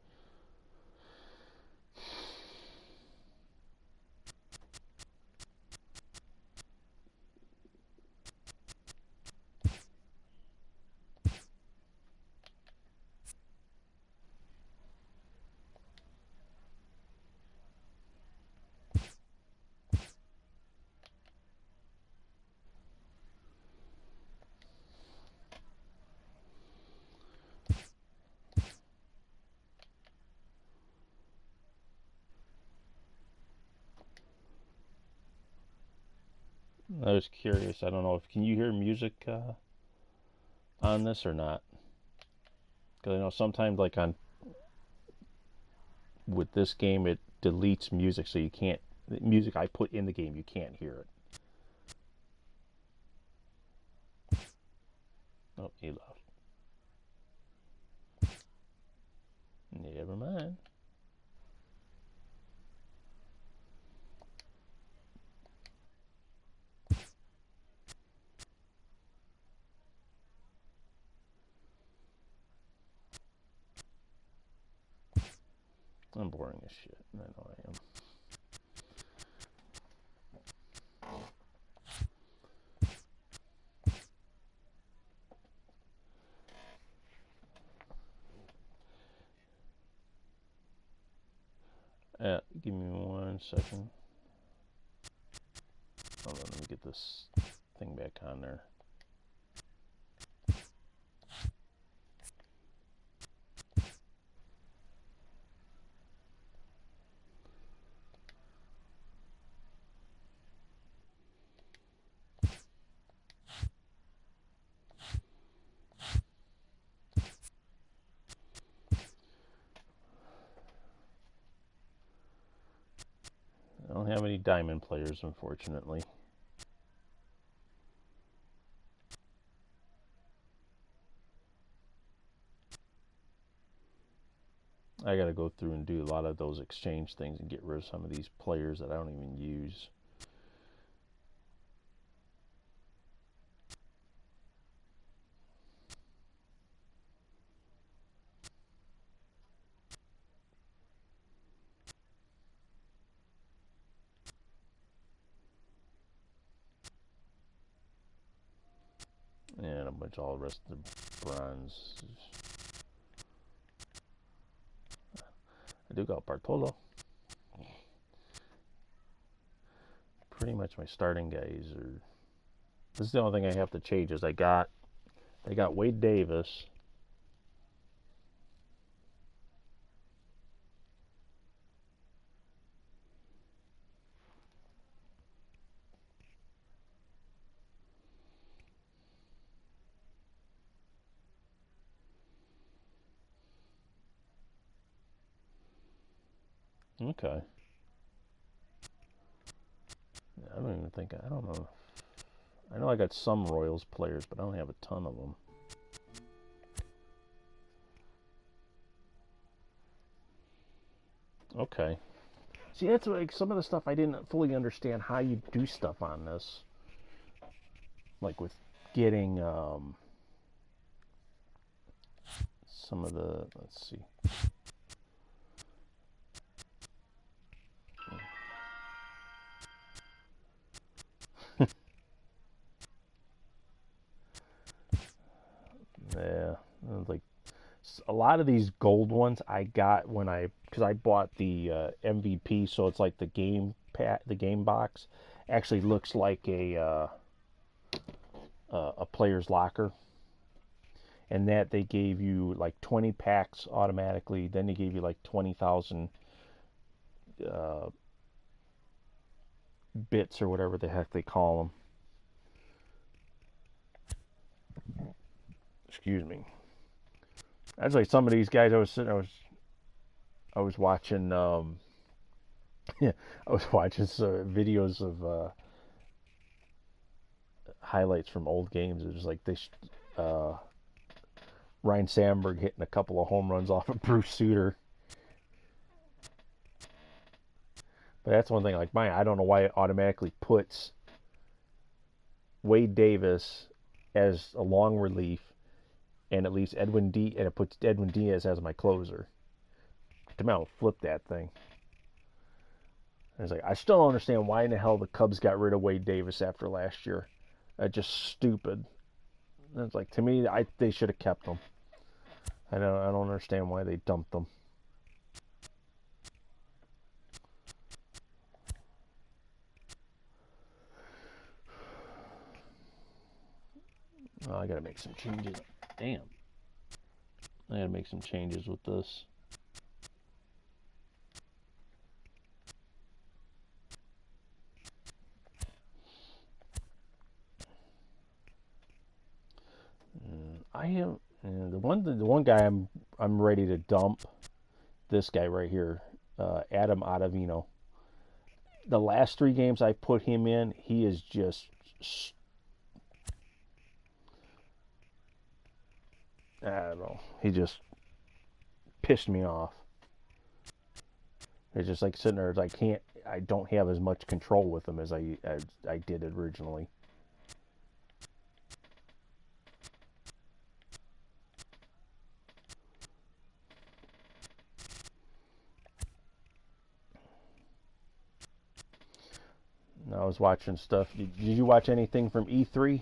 I was curious. I don't know if can you hear music on this or not? Because I know sometimes, like on with this game, it deletes music, so you can't. The music I put in the game, you can't hear it. Oh, he left. Never mind. I'm boring as shit. I know I am. Give me 1 second. Hold on, let me get this thing back on there. I don't have any diamond players, unfortunately. I gotta go through and do a lot of those exchange things and get rid of some of these players that I don't even use. And a bunch of all the rest of the bronze. I do got Bartolo. Pretty much my starting guys are. This is the only thing I have to change is I got Wade Davis. Okay. I don't even think I don't know. I know I got some Royals players, but I don't have a ton of them. Okay. See, that's like some of the stuff I didn't fully understand how you do stuff on this. Like with getting some of the, let's see. Yeah, like a lot of these gold ones I got because I bought the MVP, so it's like the game box, actually looks like a player's locker. And that they gave you like 20 packs automatically. Then they gave you like 20,000 bits or whatever the heck they call them. Excuse me. That's like some of these guys. I was watching. I was watching some videos of highlights from old games. It was like this. Ryan Sandberg hitting a couple of home runs off of Bruce Sutter. But that's one thing, like mine, I don't know why it automatically puts Wade Davis as a long relief and at least and it puts Edwin Diaz as my closer. To me, I'll flip that thing. And it's like, I still don't understand why in the hell the Cubs got rid of Wade Davis after last year. That's just stupid. And it's like, to me, they should have kept him. I don't understand why they dumped them. Oh, I gotta make some changes. Damn. I gotta make some changes with this. I am the one guy I'm ready to dump. This guy right here, Adam Ottavino. The last 3 games I put him in, he is just. I don't know. He just pissed me off. It's just like sitting there. I don't have as much control with him as I did originally. I was watching stuff. Did you watch anything from E3?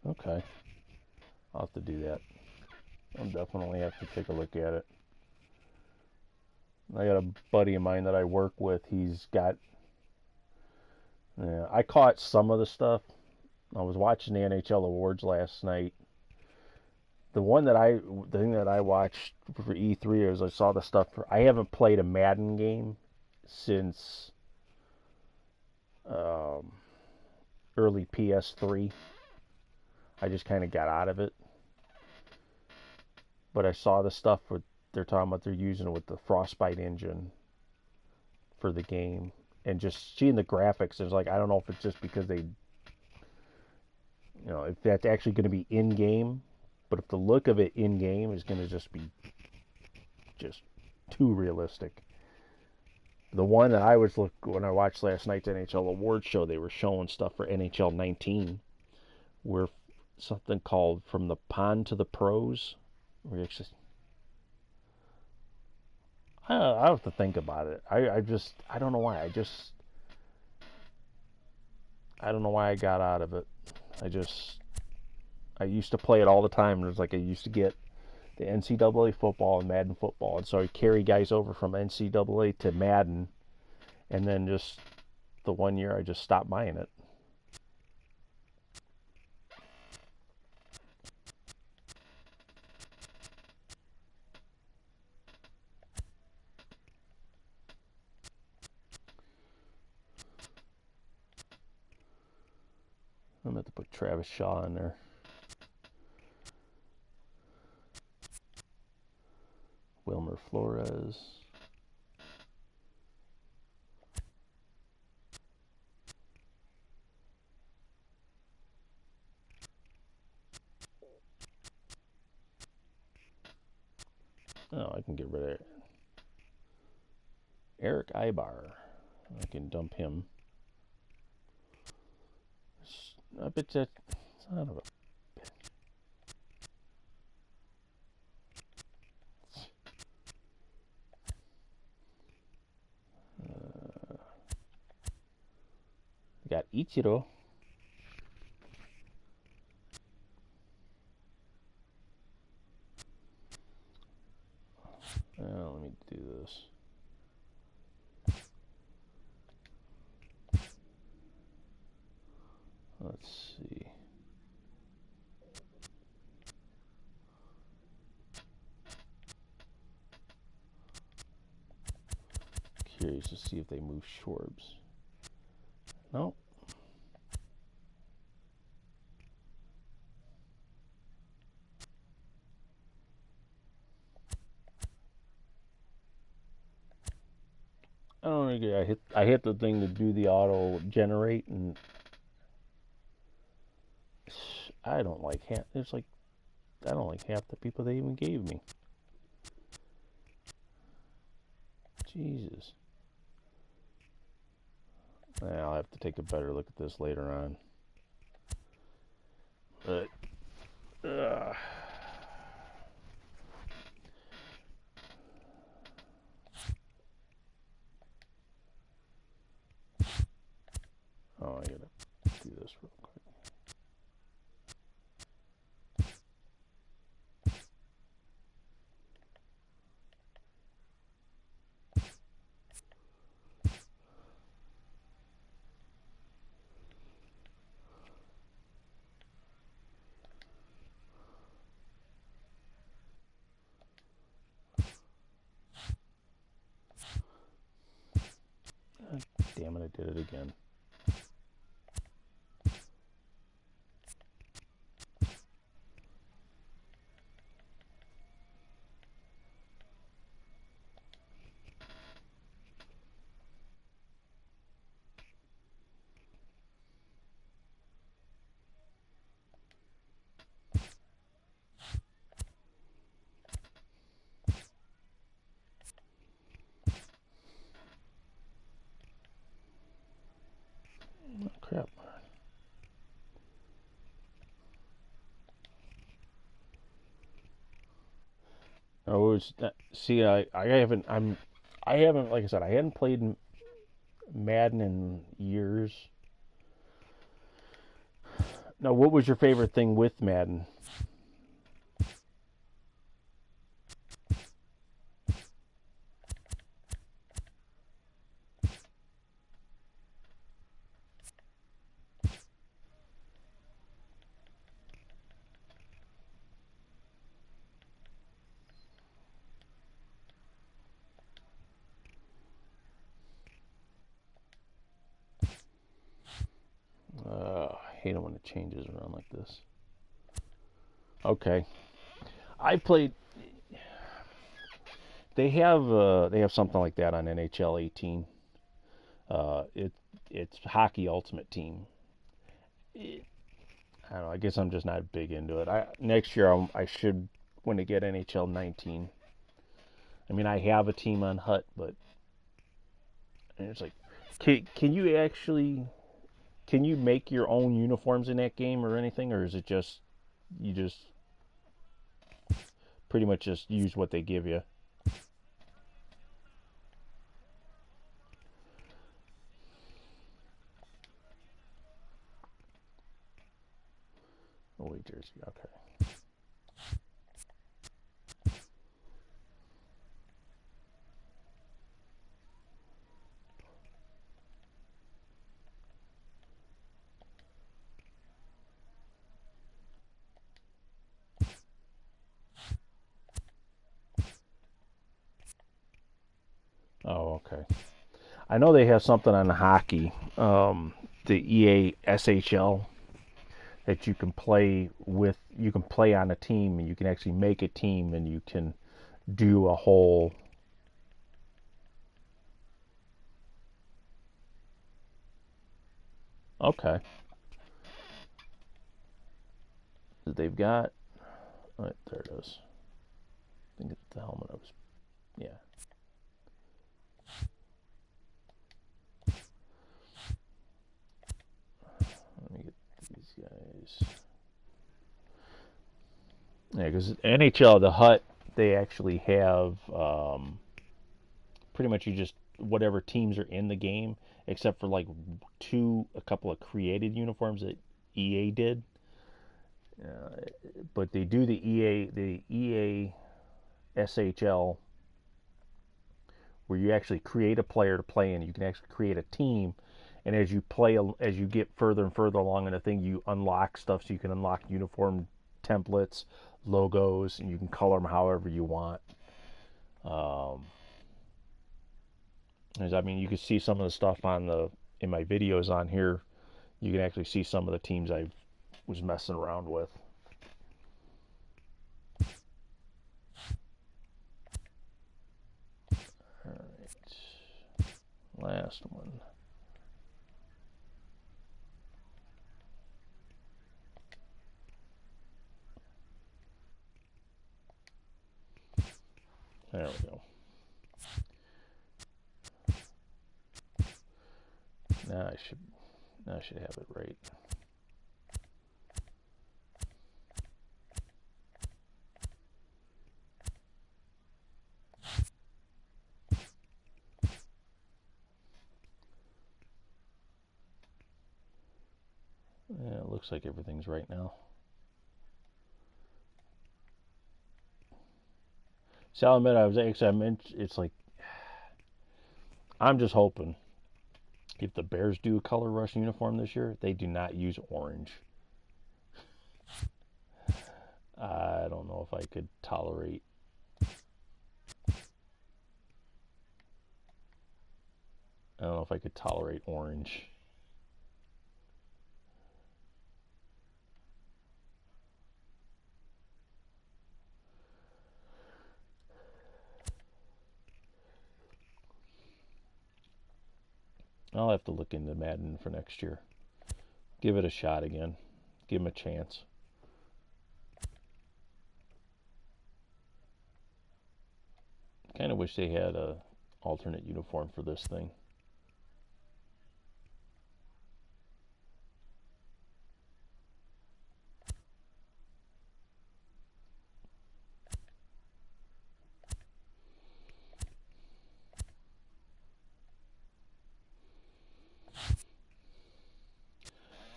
Okay. I'll have to do that. I'll definitely have to take a look at it. I got a buddy of mine that I work with. He's got... I caught some of the stuff. I was watching the NHL awards last night. The thing that I watched for E3 is I saw the stuff I haven't played a Madden game since early PS3. I just kind of got out of it. But I saw the stuff they're talking about they're using it with the Frostbite engine for the game. And just seeing the graphics, it's like, I don't know if it's just because if that's actually going to be in-game. But if the look of it in-game is going to just be just too realistic. The one that when I watched last night's NHL Awards show, they were showing stuff for NHL 19, where something called From the Pond to the Pros. Where actually, I have to think about it. I don't know why. I don't know why I got out of it. I used to play it all the time. It was like I used to get the NCAA football and Madden football. And so I'd carry guys over from NCAA to Madden. And then just the one year I just stopped buying it. I'm going to have to put Travis Shaw in there. Wilmer Flores. Oh, I can get rid of it. Eric Ibar. I can dump him. I bet that son of a bitch. Got Ichiro. this. Let's see. Curious to see if they move Schwarbs. Nope. I don't know. I hit the thing to do the auto generate, and I don't like half. There's like I don't like half the people they even gave me. Jesus. I'll have to take a better look at this later on. But oh, I gotta do this real quick. Damn it, I did it again. Oh, crap. See, I haven't, like I said, I hadn't played Madden in years. Now, what was your favorite thing with Madden? I hate it when it changes around like this. Okay, I played. They have something like that on NHL 18. It's Hockey Ultimate Team. I don't know. I guess I'm just not big into it. Next year I should want to get NHL 19. I mean, I have a team on Hut, but it's like, can you make your own uniforms in that game or anything, or is it just you just pretty much just use what they give you? Away jersey, okay. Oh, okay. I know they have something on hockey, the EA SHL, that you can play with. You can play on a team, and you can actually make a team, and you can do a whole. Okay. They've got. Right, there it is. I think it's the helmet. Yeah. Let me get these guys. Yeah, because NHL, the Hut, they actually have pretty much you just whatever teams are in the game, except for like a couple of created uniforms that EA did. But they do the EA SHL where you actually create a player to play in. You can actually create a team, and as you play, as you get further and further along in the thing, you unlock stuff. So you can unlock uniform templates, logos, and you can color them however you want. I mean, you can see some of the stuff in my videos on here. You can actually see some of the teams I was messing around with. All right, last one. There we go. Now I should have it right. Yeah, it looks like everything's right now. See, I'll admit, it's like, I'm just hoping if the Bears do a color rush uniform this year, they do not use orange. I don't know if I could tolerate. I don't know if I could tolerate orange. I'll have to look into Madden for next year. Give it a shot again. Give him a chance. Kind of wish they had a alternate uniform for this thing.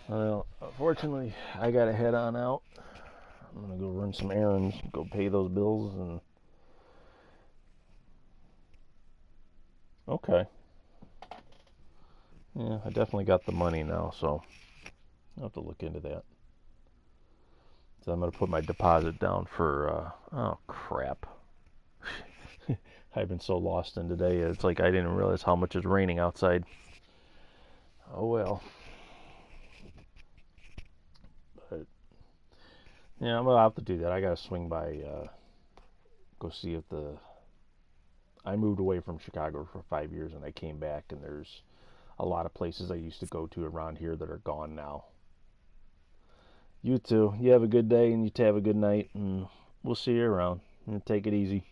Well, unfortunately, I gotta head on out. I'm gonna go run some errands, go pay those bills, and okay. Yeah, I definitely got the money now, so I'll have to look into that. So I'm gonna put my deposit down for. Oh crap! I've been so lost in today. It's like I didn't realize how much is raining outside. Oh well. But yeah, I'm gonna have to do that. I gotta swing by, go see if I moved away from Chicago for 5 years, and I came back, and there's a lot of places I used to go to around here that are gone now. You too. You have a good day, and you have a good night, and we'll see you around. And take it easy.